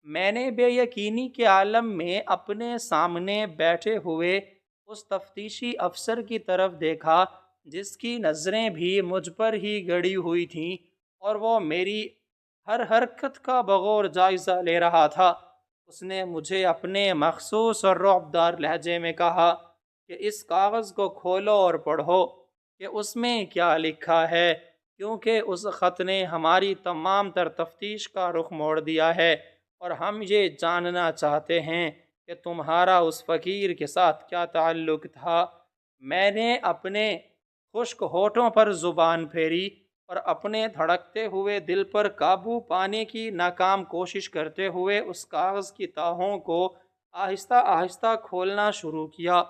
میں نے بے یقینی کے عالم میں اپنے سامنے بیٹھے ہوئے اس تفتیشی افسر کی طرف دیکھا جس کی نظریں بھی مجھ پر ہی گڑی ہوئی تھیں اور وہ میری ہر حرکت کا بغور جائزہ لے رہا تھا، اس نے مجھے اپنے مخصوص اور رعبدار لہجے میں کہا کہ اس کاغذ کو کھولو اور پڑھو کہ اس میں کیا لکھا ہے، کیونکہ اس خط نے ہماری تمام تر تفتیش کا رخ موڑ دیا ہے اور ہم یہ جاننا چاہتے ہیں کہ تمہارا اس فقیر کے ساتھ کیا تعلق تھا۔ میں نے اپنے خشک ہونٹوں پر زبان پھیری اور اپنے دھڑکتے ہوئے دل پر قابو پانے کی ناکام کوشش کرتے ہوئے اس کاغذ کی تہوں کو آہستہ آہستہ کھولنا شروع کیا۔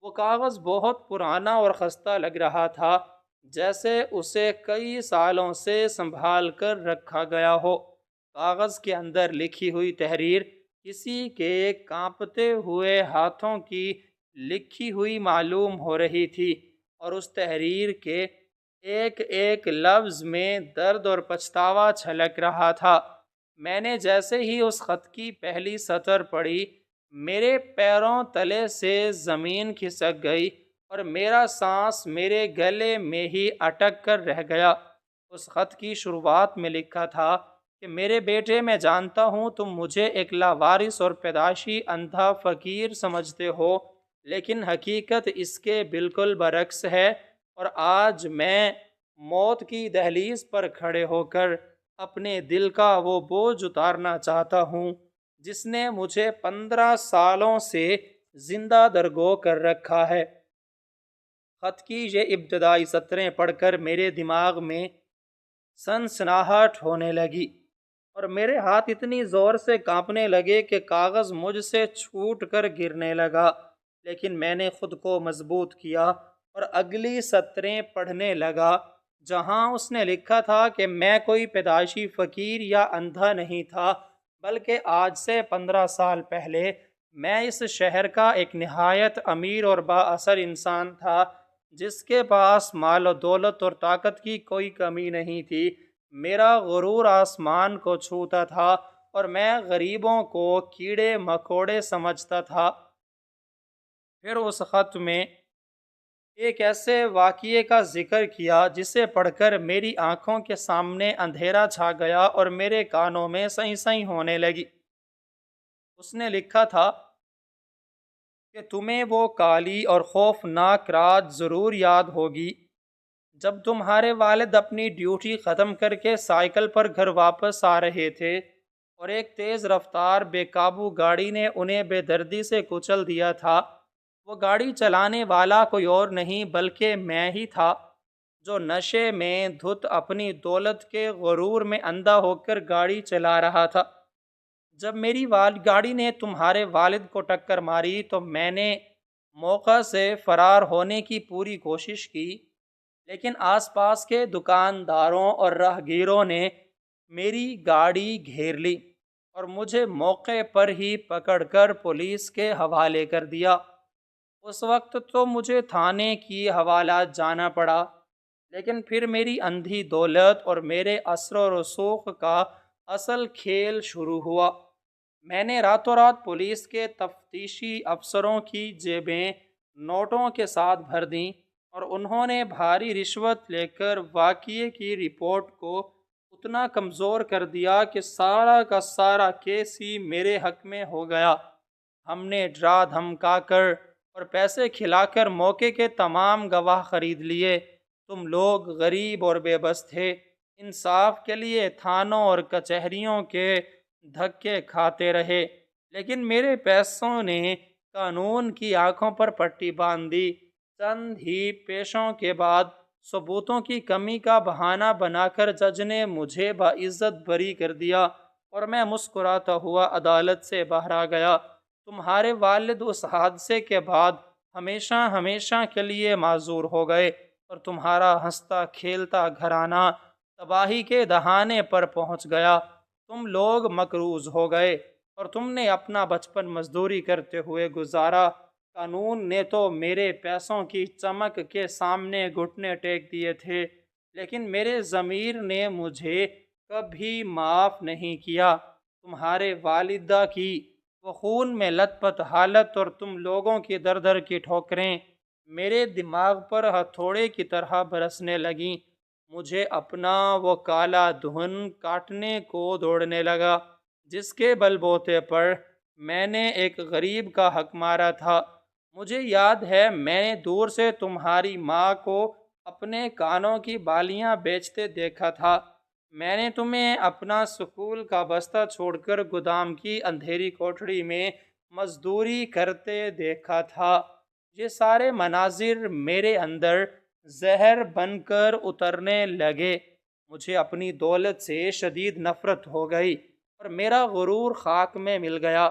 وہ کاغذ بہت پرانا اور خستہ لگ رہا تھا، جیسے اسے کئی سالوں سے سنبھال کر رکھا گیا ہو۔ کاغذ کے اندر لکھی ہوئی تحریر کسی کے کانپتے ہوئے ہاتھوں کی لکھی ہوئی معلوم ہو رہی تھی، اور اس تحریر کے ایک ایک لفظ میں درد اور پچھتاوا چھلک رہا تھا۔ میں نے جیسے ہی اس خط کی پہلی سطر پڑھی، میرے پیروں تلے سے زمین کھسک گئی اور میرا سانس میرے گلے میں ہی اٹک کر رہ گیا۔ اس خط کی شروعات میں لکھا تھا کہ میرے بیٹے، میں جانتا ہوں تم مجھے ایک لاوارث اور پیدائشی اندھا فقیر سمجھتے ہو، لیکن حقیقت اس کے بالکل برعکس ہے، اور آج میں موت کی دہلیز پر کھڑے ہو کر اپنے دل کا وہ بوجھ اتارنا چاہتا ہوں جس نے مجھے 15 سالوں سے زندہ درگو کر رکھا ہے۔ خط کی یہ ابتدائی سطریں پڑھ کر میرے دماغ میں سنسناہٹ ہونے لگی اور میرے ہاتھ اتنی زور سے کانپنے لگے کہ کاغذ مجھ سے چھوٹ کر گرنے لگا، لیکن میں نے خود کو مضبوط کیا اور اگلی سطریں پڑھنے لگا، جہاں اس نے لکھا تھا کہ میں کوئی پیدائشی فقیر یا اندھا نہیں تھا، بلکہ آج سے 15 سال پہلے میں اس شہر کا ایک نہایت امیر اور با اثر انسان تھا، جس کے پاس مال و دولت اور طاقت کی کوئی کمی نہیں تھی۔ میرا غرور آسمان کو چھوتا تھا اور میں غریبوں کو کیڑے مکوڑے سمجھتا تھا۔ پھر اس خط میں ایک ایسے واقعے کا ذکر کیا جسے پڑھ کر میری آنکھوں کے سامنے اندھیرا چھا گیا اور میرے کانوں میں سیں سیں ہونے لگی۔ اس نے لکھا تھا کہ تمہیں وہ کالی اور خوفناک رات ضرور یاد ہوگی جب تمہارے والد اپنی ڈیوٹی ختم کر کے سائیکل پر گھر واپس آ رہے تھے اور ایک تیز رفتار بے قابو گاڑی نے انہیں بے دردی سے کچل دیا تھا۔ وہ گاڑی چلانے والا کوئی اور نہیں بلکہ میں ہی تھا، جو نشے میں دھت اپنی دولت کے غرور میں اندھا ہو کر گاڑی چلا رہا تھا۔ جب میری گاڑی نے تمہارے والد کو ٹکر ماری تو میں نے موقع سے فرار ہونے کی پوری کوشش کی، لیکن آس پاس کے دکانداروں اور راہگیروں نے میری گاڑی گھیر لی اور مجھے موقع پر ہی پکڑ کر پولیس کے حوالے کر دیا۔ اس وقت تو مجھے تھانے کی حوالات جانا پڑا، لیکن پھر میری اندھی دولت اور میرے اثر و رسوخ کا اصل کھیل شروع ہوا۔ میں نے راتوں رات پولیس کے تفتیشی افسروں کی جیبیں نوٹوں کے ساتھ بھر دیں اور انہوں نے بھاری رشوت لے کر واقعے کی رپورٹ کو اتنا کمزور کر دیا کہ سارا کا سارا کیس ہی میرے حق میں ہو گیا۔ ہم نے ڈرا دھمکا کر اور پیسے کھلا کر موقع کے تمام گواہ خرید لیے۔ تم لوگ غریب اور بے بس تھے، انصاف کے لیے تھانوں اور کچہریوں کے دھکے کھاتے رہے، لیکن میرے پیسوں نے قانون کی آنکھوں پر پٹی باندھ دی۔ چند ہی پیشوں کے بعد ثبوتوں کی کمی کا بہانہ بنا کر جج نے مجھے باعزت بری کر دیا اور میں مسکراتا ہوا عدالت سے باہر آ گیا۔ تمہارے والد اس حادثے کے بعد ہمیشہ ہمیشہ کے لیے معذور ہو گئے اور تمہارا ہنستا کھیلتا گھرانہ تباہی کے دہانے پر پہنچ گیا۔ تم لوگ مقروض ہو گئے اور تم نے اپنا بچپن مزدوری کرتے ہوئے گزارا۔ قانون نے تو میرے پیسوں کی چمک کے سامنے گھٹنے ٹیک دیے تھے، لیکن میرے ضمیر نے مجھے کبھی معاف نہیں کیا۔ تمہارے والدہ کی وہ خون میں لت پت حالت اور تم لوگوں کی در در کی ٹھوکریں میرے دماغ پر ہتھوڑے کی طرح برسنے لگیں۔ مجھے اپنا وہ کالا دھن کاٹنے کو دوڑنے لگا جس کے بل بوتے پر میں نے ایک غریب کا حق مارا تھا۔ مجھے یاد ہے میں نے دور سے تمہاری ماں کو اپنے کانوں کی بالیاں بیچتے دیکھا تھا۔ میں نے تمہیں اپنا سکول کا بستہ چھوڑ کر گودام کی اندھیری کوٹھڑی میں مزدوری کرتے دیکھا تھا۔ یہ سارے مناظر میرے اندر زہر بن کر اترنے لگے۔ مجھے اپنی دولت سے شدید نفرت ہو گئی اور میرا غرور خاک میں مل گیا۔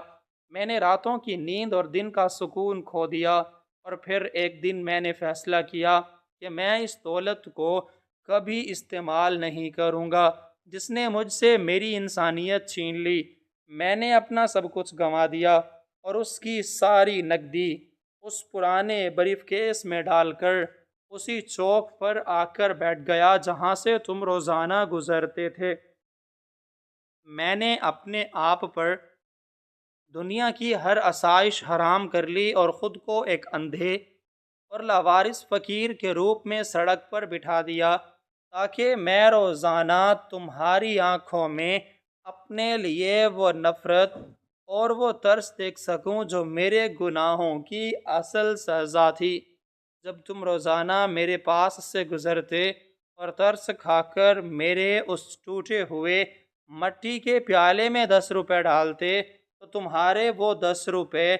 میں نے راتوں کی نیند اور دن کا سکون کھو دیا، اور پھر ایک دن میں نے فیصلہ کیا کہ میں اس دولت کو کبھی استعمال نہیں کروں گا جس نے مجھ سے میری انسانیت چھین لی۔ میں نے اپنا سب کچھ گنوا دیا اور اس کی ساری نقدی اس پرانے بریف کیس میں ڈال کر اسی چوک پر آ کر بیٹھ گیا جہاں سے تم روزانہ گزرتے تھے۔ میں نے اپنے آپ پر دنیا کی ہر آسائش حرام کر لی اور خود کو ایک اندھے اور لاوارث فقیر کے روپ میں سڑک پر بٹھا دیا تاکہ میں روزانہ تمہاری آنکھوں میں اپنے لیے وہ نفرت اور وہ ترس دیکھ سکوں جو میرے گناہوں کی اصل سزا تھی۔ جب تم روزانہ میرے پاس سے گزرتے اور ترس کھا کر میرے اس ٹوٹے ہوئے مٹی کے پیالے میں 10 روپے ڈالتے تو تمہارے وہ 10 روپے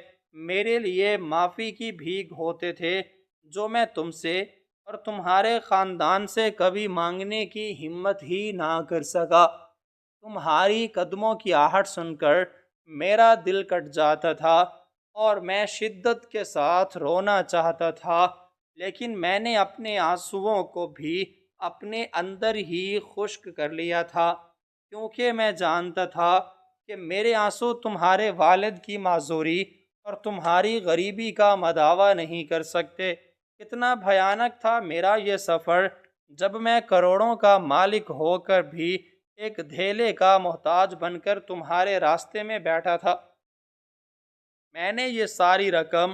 میرے لیے معافی کی بھیک ہوتے تھے جو میں تم سے اور تمہارے خاندان سے کبھی مانگنے کی ہمت ہی نہ کر سکا۔ تمہاری قدموں کی آہٹ سن کر میرا دل کٹ جاتا تھا اور میں شدت کے ساتھ رونا چاہتا تھا، لیکن میں نے اپنے آنسوؤں کو بھی اپنے اندر ہی خشک کر لیا تھا، کیونکہ میں جانتا تھا کہ میرے آنسو تمہارے والد کی معذوری اور تمہاری غریبی کا مداوع نہیں کر سکتے۔ کتنا بھیانک تھا میرا یہ سفر جب میں کروڑوں کا مالک ہو کر بھی ایک دھیلے کا محتاج بن کر تمہارے راستے میں بیٹھا تھا۔ میں نے یہ ساری رقم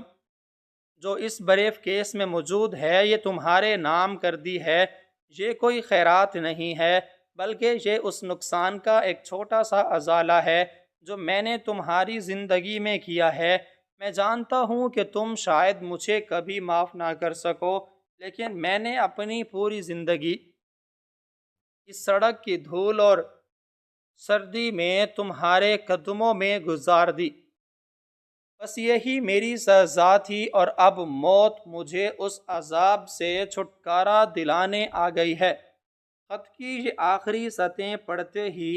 جو اس بریف کیس میں موجود ہے یہ تمہارے نام کر دی ہے۔ یہ کوئی خیرات نہیں ہے بلکہ یہ اس نقصان کا ایک چھوٹا سا ازالہ ہے جو میں نے تمہاری زندگی میں کیا ہے۔ میں جانتا ہوں کہ تم شاید مجھے کبھی معاف نہ کر سکو، لیکن میں نے اپنی پوری زندگی اس سڑک کی دھول اور سردی میں تمہارے قدموں میں گزار دی۔ بس یہی میری سزا تھی اور اب موت مجھے اس عذاب سے چھٹکارا دلانے آ گئی ہے۔ خط کی یہ آخری سطریں پڑھتے ہی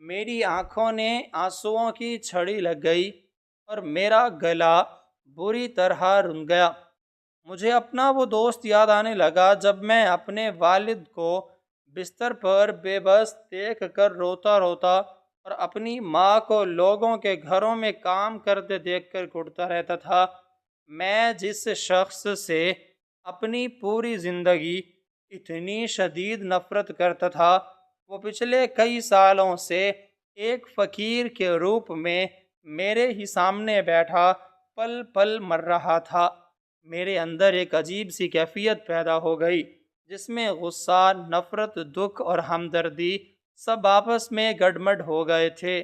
میری آنکھوں نے آنسوؤں کی چھڑی لگ گئی اور میرا گلا بری طرح رن گیا۔ مجھے اپنا وہ دوست یاد آنے لگا جب میں اپنے والد کو بستر پر بے بس دیکھ کر روتا روتا اور اپنی ماں کو لوگوں کے گھروں میں کام کرتے دیکھ کر گھٹتا رہتا تھا۔ میں جس شخص سے اپنی پوری زندگی اتنی شدید نفرت کرتا تھا وہ پچھلے کئی سالوں سے ایک فقیر کے روپ میں میرے ہی سامنے بیٹھا پل پل مر رہا تھا۔ میرے اندر ایک عجیب سی کیفیت پیدا ہو گئی جس میں غصہ، نفرت، دکھ اور ہمدردی سب آپس میں گڈمڈ ہو گئے تھے۔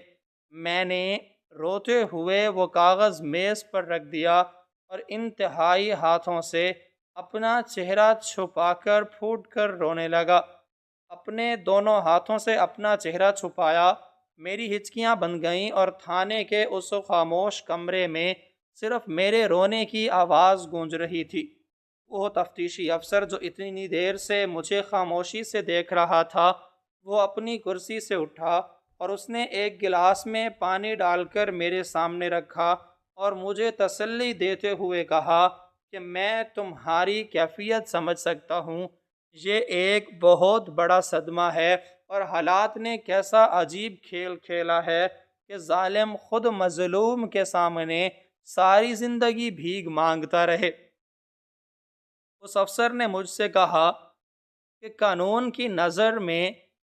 میں نے روتے ہوئے وہ کاغذ میز پر رکھ دیا اور انتہائی ہاتھوں سے اپنا چہرہ چھپا کر پھوٹ کر رونے لگا۔ اپنے دونوں ہاتھوں سے اپنا چہرہ چھپایا، میری ہچکیاں بن گئیں اور تھانے کے اس خاموش کمرے میں صرف میرے رونے کی آواز گونج رہی تھی۔ وہ تفتیشی افسر جو اتنی دیر سے مجھے خاموشی سے دیکھ رہا تھا وہ اپنی کرسی سے اٹھا اور اس نے ایک گلاس میں پانی ڈال کر میرے سامنے رکھا اور مجھے تسلی دیتے ہوئے کہا کہ میں تمہاری کیفیت سمجھ سکتا ہوں۔ یہ ایک بہت بڑا صدمہ ہے اور حالات نے کیسا عجیب کھیل کھیلا ہے کہ ظالم خود مظلوم کے سامنے ساری زندگی بھیک مانگتا رہے۔ اس افسر نے مجھ سے کہا کہ قانون کی نظر میں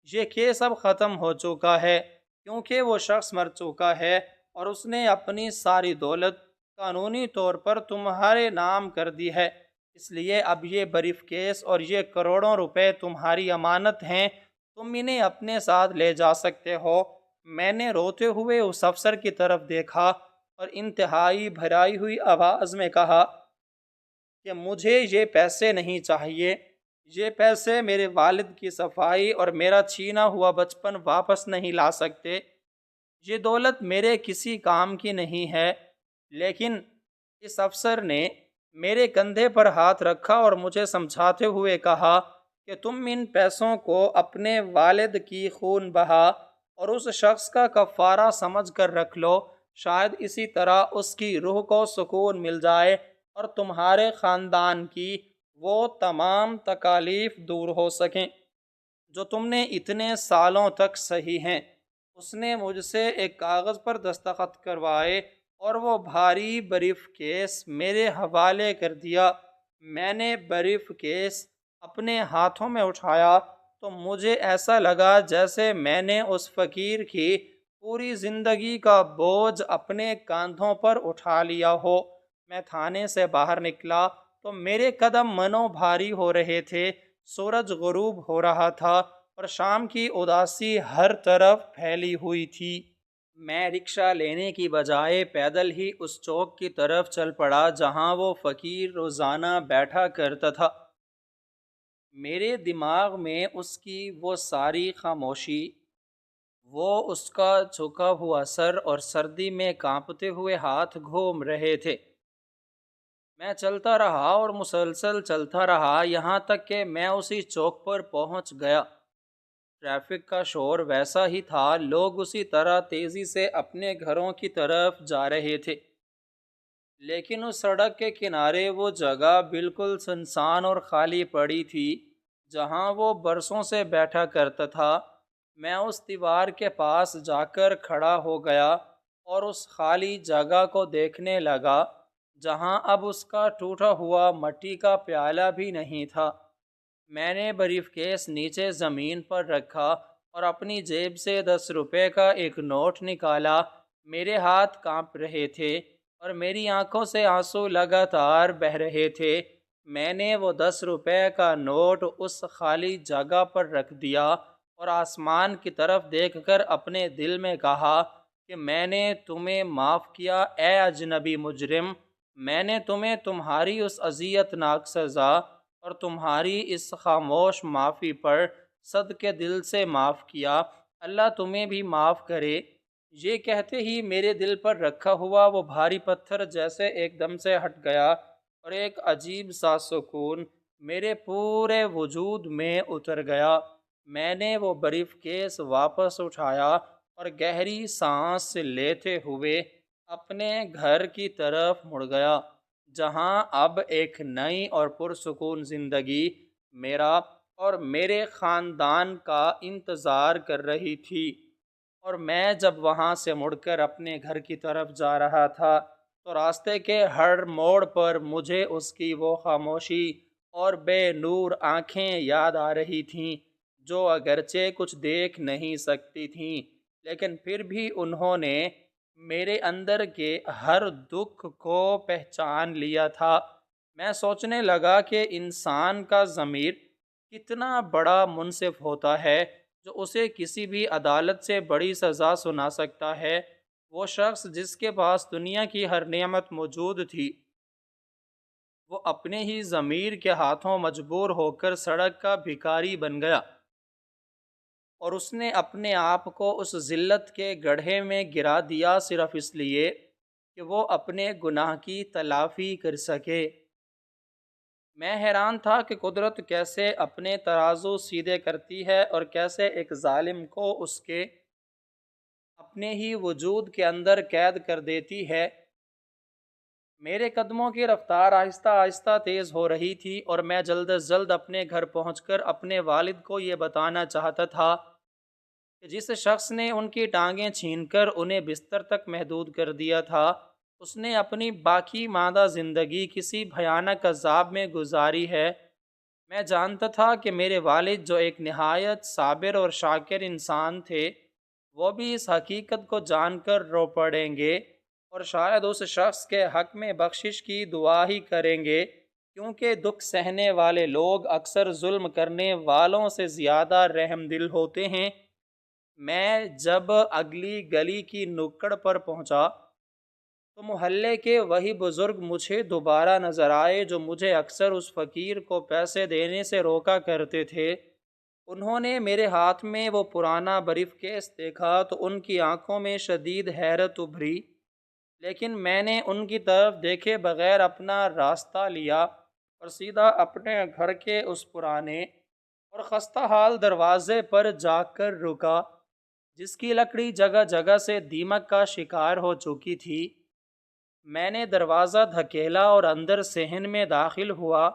یہ کیس اب ختم ہو چکا ہے کیونکہ وہ شخص مر چکا ہے اور اس نے اپنی ساری دولت قانونی طور پر تمہارے نام کر دی ہے۔ اس لیے اب یہ بریف کیس اور یہ کروڑوں روپے تمہاری امانت ہیں، تم انہیں اپنے ساتھ لے جا سکتے ہو۔ میں نے روتے ہوئے اس افسر کی طرف دیکھا اور انتہائی بھرائی ہوئی آواز میں کہا کہ مجھے یہ پیسے نہیں چاہیے، یہ پیسے میرے والد کی صفائی اور میرا چھینا ہوا بچپن واپس نہیں لا سکتے، یہ دولت میرے کسی کام کی نہیں ہے۔ لیکن اس افسر نے میرے کندھے پر ہاتھ رکھا اور مجھے سمجھاتے ہوئے کہا کہ تم ان پیسوں کو اپنے والد کی خون بہا اور اس شخص کا کفارہ سمجھ کر رکھ لو، شاید اسی طرح اس کی روح کو سکون مل جائے اور تمہارے خاندان کی وہ تمام تکالیف دور ہو سکیں جو تم نے اتنے سالوں تک سہی ہیں۔ اس نے مجھ سے ایک کاغذ پر دستخط کروائے اور وہ بھاری بریف کیس میرے حوالے کر دیا۔ میں نے بریف کیس اپنے ہاتھوں میں اٹھایا تو مجھے ایسا لگا جیسے میں نے اس فقیر کی پوری زندگی کا بوجھ اپنے کاندھوں پر اٹھا لیا ہو۔ میں تھانے سے باہر نکلا تو میرے قدم منو بھاری ہو رہے تھے، سورج غروب ہو رہا تھا اور شام کی اداسی ہر طرف پھیلی ہوئی تھی۔ میں رکشہ لینے کی بجائے پیدل ہی اس چوک کی طرف چل پڑا جہاں وہ فقیر روزانہ بیٹھا کرتا تھا۔ میرے دماغ میں اس کی وہ ساری خاموشی، وہ اس کا جھکا ہوا سر اور سردی میں کانپتے ہوئے ہاتھ گھوم رہے تھے۔ میں چلتا رہا اور مسلسل چلتا رہا یہاں تک کہ میں اسی چوک پر پہنچ گیا۔ ٹریفک کا شور ویسا ہی تھا، لوگ اسی طرح تیزی سے اپنے گھروں کی طرف جا رہے تھے، لیکن اس سڑک کے کنارے وہ جگہ بالکل سنسان اور خالی پڑی تھی جہاں وہ برسوں سے بیٹھا کرتا تھا۔ میں اس دیوار کے پاس جا کر کھڑا ہو گیا اور اس خالی جگہ کو دیکھنے لگا جہاں اب اس کا ٹوٹا ہوا مٹی کا پیالہ بھی نہیں تھا۔ میں نے بریف کیس نیچے زمین پر رکھا اور اپنی جیب سے 10 روپے کا ایک نوٹ نکالا۔ میرے ہاتھ کانپ رہے تھے اور میری آنکھوں سے آنسو لگاتار بہہ رہے تھے۔ میں نے وہ 10 روپے کا نوٹ اس خالی جگہ پر رکھ دیا اور آسمان کی طرف دیکھ کر اپنے دل میں کہا کہ میں نے تمہیں معاف کیا اے اجنبی مجرم، میں نے تمہیں تمہاری اس اذیت ناک سزا اور تمہاری اس خاموش معافی پر صدقے دل سے معاف کیا، اللہ تمہیں بھی معاف کرے۔ یہ کہتے ہی میرے دل پر رکھا ہوا وہ بھاری پتھر جیسے ایک دم سے ہٹ گیا اور ایک عجیب سا سکون میرے پورے وجود میں اتر گیا۔ میں نے وہ بریف کیس واپس اٹھایا اور گہری سانس لیتے ہوئے اپنے گھر کی طرف مڑ گیا جہاں اب ایک نئی اور پرسکون زندگی میرا اور میرے خاندان کا انتظار کر رہی تھی۔ اور میں جب وہاں سے مڑ کر اپنے گھر کی طرف جا رہا تھا تو راستے کے ہر موڑ پر مجھے اس کی وہ خاموشی اور بے نور آنکھیں یاد آ رہی تھیں جو اگرچہ کچھ دیکھ نہیں سکتی تھیں، لیکن پھر بھی انہوں نے میرے اندر کے ہر دکھ کو پہچان لیا تھا۔ میں سوچنے لگا کہ انسان کا ضمیر کتنا بڑا منصف ہوتا ہے جو اسے کسی بھی عدالت سے بڑی سزا سنا سکتا ہے۔ وہ شخص جس کے پاس دنیا کی ہر نعمت موجود تھی، وہ اپنے ہی ضمیر کے ہاتھوں مجبور ہو کر سڑک کا بھکاری بن گیا اور اس نے اپنے آپ کو اس ذلت کے گڑھے میں گرا دیا صرف اس لیے کہ وہ اپنے گناہ کی تلافی کر سکے۔ میں حیران تھا کہ قدرت کیسے اپنے ترازو سیدھے کرتی ہے اور کیسے ایک ظالم کو اس کے اپنے ہی وجود کے اندر قید کر دیتی ہے۔ میرے قدموں کی رفتار آہستہ آہستہ تیز ہو رہی تھی اور میں جلد از جلد اپنے گھر پہنچ کر اپنے والد کو یہ بتانا چاہتا تھا کہ جس شخص نے ان کی ٹانگیں چھین کر انہیں بستر تک محدود کر دیا تھا، اس نے اپنی باقی ماندہ زندگی کسی بھیانک عذاب میں گزاری ہے۔ میں جانتا تھا کہ میرے والد جو ایک نہایت صابر اور شاکر انسان تھے، وہ بھی اس حقیقت کو جان کر رو پڑیں گے اور شاید اس شخص کے حق میں بخشش کی دعا ہی کریں گے کیونکہ دکھ سہنے والے لوگ اکثر ظلم کرنے والوں سے زیادہ رحم دل ہوتے ہیں۔ میں جب اگلی گلی کی نکڑ پر پہنچا تو محلے کے وہی بزرگ مجھے دوبارہ نظر آئے جو مجھے اکثر اس فقیر کو پیسے دینے سے روکا کرتے تھے۔ انہوں نے میرے ہاتھ میں وہ پرانا بریف کیس دیکھا تو ان کی آنکھوں میں شدید حیرت ابھری، لیکن میں نے ان کی طرف دیکھے بغیر اپنا راستہ لیا اور سیدھا اپنے گھر کے اس پرانے اور خستہ حال دروازے پر جا کر رکا، جس کی لکڑی جگہ جگہ سے دیمک کا شکار ہو چکی تھی۔ میں نے دروازہ دھکیلا اور اندر صحن میں داخل ہوا،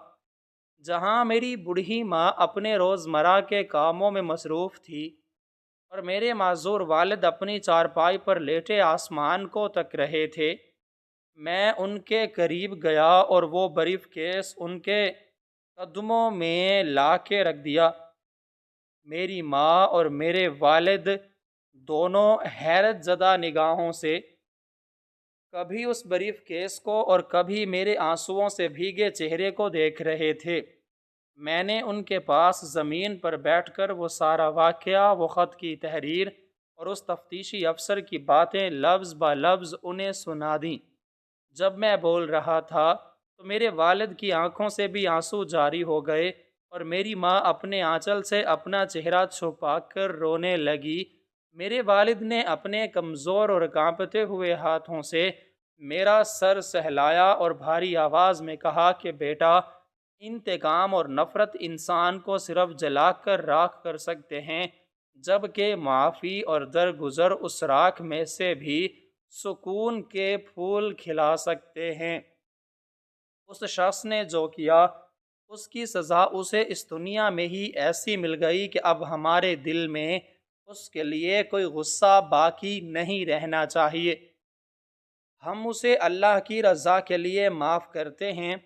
جہاں میری بوڑھی ماں اپنے روزمرہ کے کاموں میں مصروف تھی اور میرے معذور والد اپنی چارپائی پر لیٹے آسمان کو تک رہے تھے۔ میں ان کے قریب گیا اور وہ بریف کیس ان کے قدموں میں لا کے رکھ دیا۔ میری ماں اور میرے والد دونوں حیرت زدہ نگاہوں سے کبھی اس بریف کیس کو اور کبھی میرے آنسوؤں سے بھیگے چہرے کو دیکھ رہے تھے۔ میں نے ان کے پاس زمین پر بیٹھ کر وہ سارا واقعہ، وہ خط کی تحریر اور اس تفتیشی افسر کی باتیں لفظ بہ لفظ انہیں سنا دیں۔ جب میں بول رہا تھا تو میرے والد کی آنکھوں سے بھی آنسو جاری ہو گئے اور میری ماں اپنے آنچل سے اپنا چہرہ چھپا کر رونے لگی۔ میرے والد نے اپنے کمزور اور کانپتے ہوئے ہاتھوں سے میرا سر سہلایا اور بھاری آواز میں کہا کہ بیٹا، انتقام اور نفرت انسان کو صرف جلا کر راکھ کر سکتے ہیں، جبکہ معافی اور درگزر اس راکھ میں سے بھی سکون کے پھول کھلا سکتے ہیں۔ اس شخص نے جو کیا اس کی سزا اسے اس دنیا میں ہی ایسی مل گئی کہ اب ہمارے دل میں اس کے لیے کوئی غصہ باقی نہیں رہنا چاہیے۔ ہم اسے اللہ کی رضا کے لیے معاف کرتے ہیں،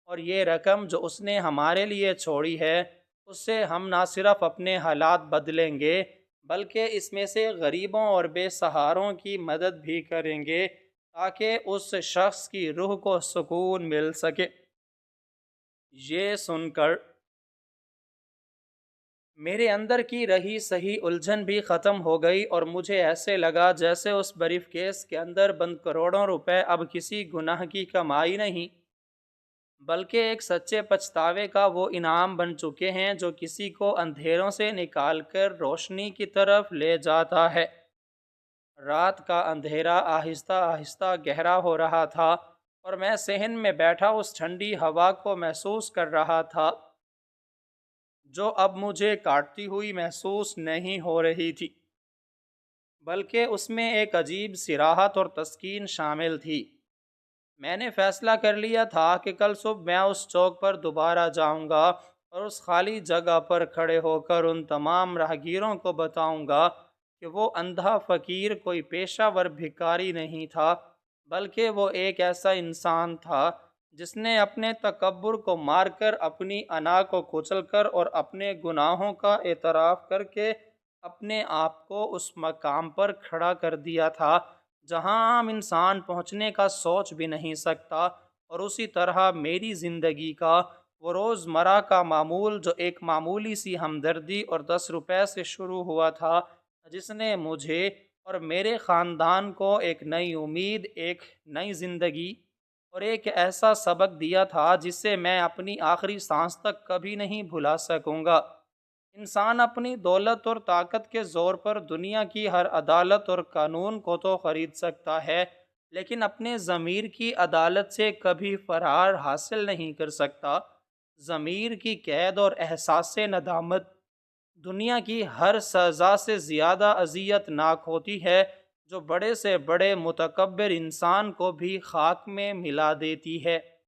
اور یہ رقم جو اس نے ہمارے لیے چھوڑی ہے اس سے ہم نہ صرف اپنے حالات بدلیں گے بلکہ اس میں سے غریبوں اور بے سہاروں کی مدد بھی کریں گے تاکہ اس شخص کی روح کو سکون مل سکے۔ یہ سن کر میرے اندر کی رہی صحیح الجھن بھی ختم ہو گئی اور مجھے ایسے لگا جیسے اس بریف کیس کے اندر بند کروڑوں روپے اب کسی گناہ کی کمائی نہیں، بلکہ ایک سچے پچھتاوے کا وہ انعام بن چکے ہیں جو کسی کو اندھیروں سے نکال کر روشنی کی طرف لے جاتا ہے۔ رات کا اندھیرا آہستہ آہستہ گہرا ہو رہا تھا اور میں صحن میں بیٹھا اس ٹھنڈی ہوا کو محسوس کر رہا تھا جو اب مجھے کاٹتی ہوئی محسوس نہیں ہو رہی تھی، بلکہ اس میں ایک عجیب سی راحت اور تسکین شامل تھی۔ میں نے فیصلہ کر لیا تھا کہ کل صبح میں اس چوک پر دوبارہ جاؤں گا اور اس خالی جگہ پر کھڑے ہو کر ان تمام راہگیروں کو بتاؤں گا کہ وہ اندھا فقیر کوئی پیشہ ور بھکاری نہیں تھا، بلکہ وہ ایک ایسا انسان تھا جس نے اپنے تکبر کو مار کر، اپنی انا کو کچل کر اور اپنے گناہوں کا اعتراف کر کے اپنے آپ کو اس مقام پر کھڑا کر دیا تھا جہاں عام انسان پہنچنے کا سوچ بھی نہیں سکتا۔ اور اسی طرح میری زندگی کا وہ روزمرہ کا معمول جو ایک معمولی سی ہمدردی اور 10 روپے سے شروع ہوا تھا، جس نے مجھے اور میرے خاندان کو ایک نئی امید، ایک نئی زندگی اور ایک ایسا سبق دیا تھا جسے میں اپنی آخری سانس تک کبھی نہیں بھلا سکوں گا۔ انسان اپنی دولت اور طاقت کے زور پر دنیا کی ہر عدالت اور قانون کو تو خرید سکتا ہے، لیکن اپنے ضمیر کی عدالت سے کبھی فرار حاصل نہیں کر سکتا۔ ضمیر کی قید اور احساس ندامت دنیا کی ہر سزا سے زیادہ اذیت ناک ہوتی ہے، جو بڑے سے بڑے متکبر انسان کو بھی خاک میں ملا دیتی ہے۔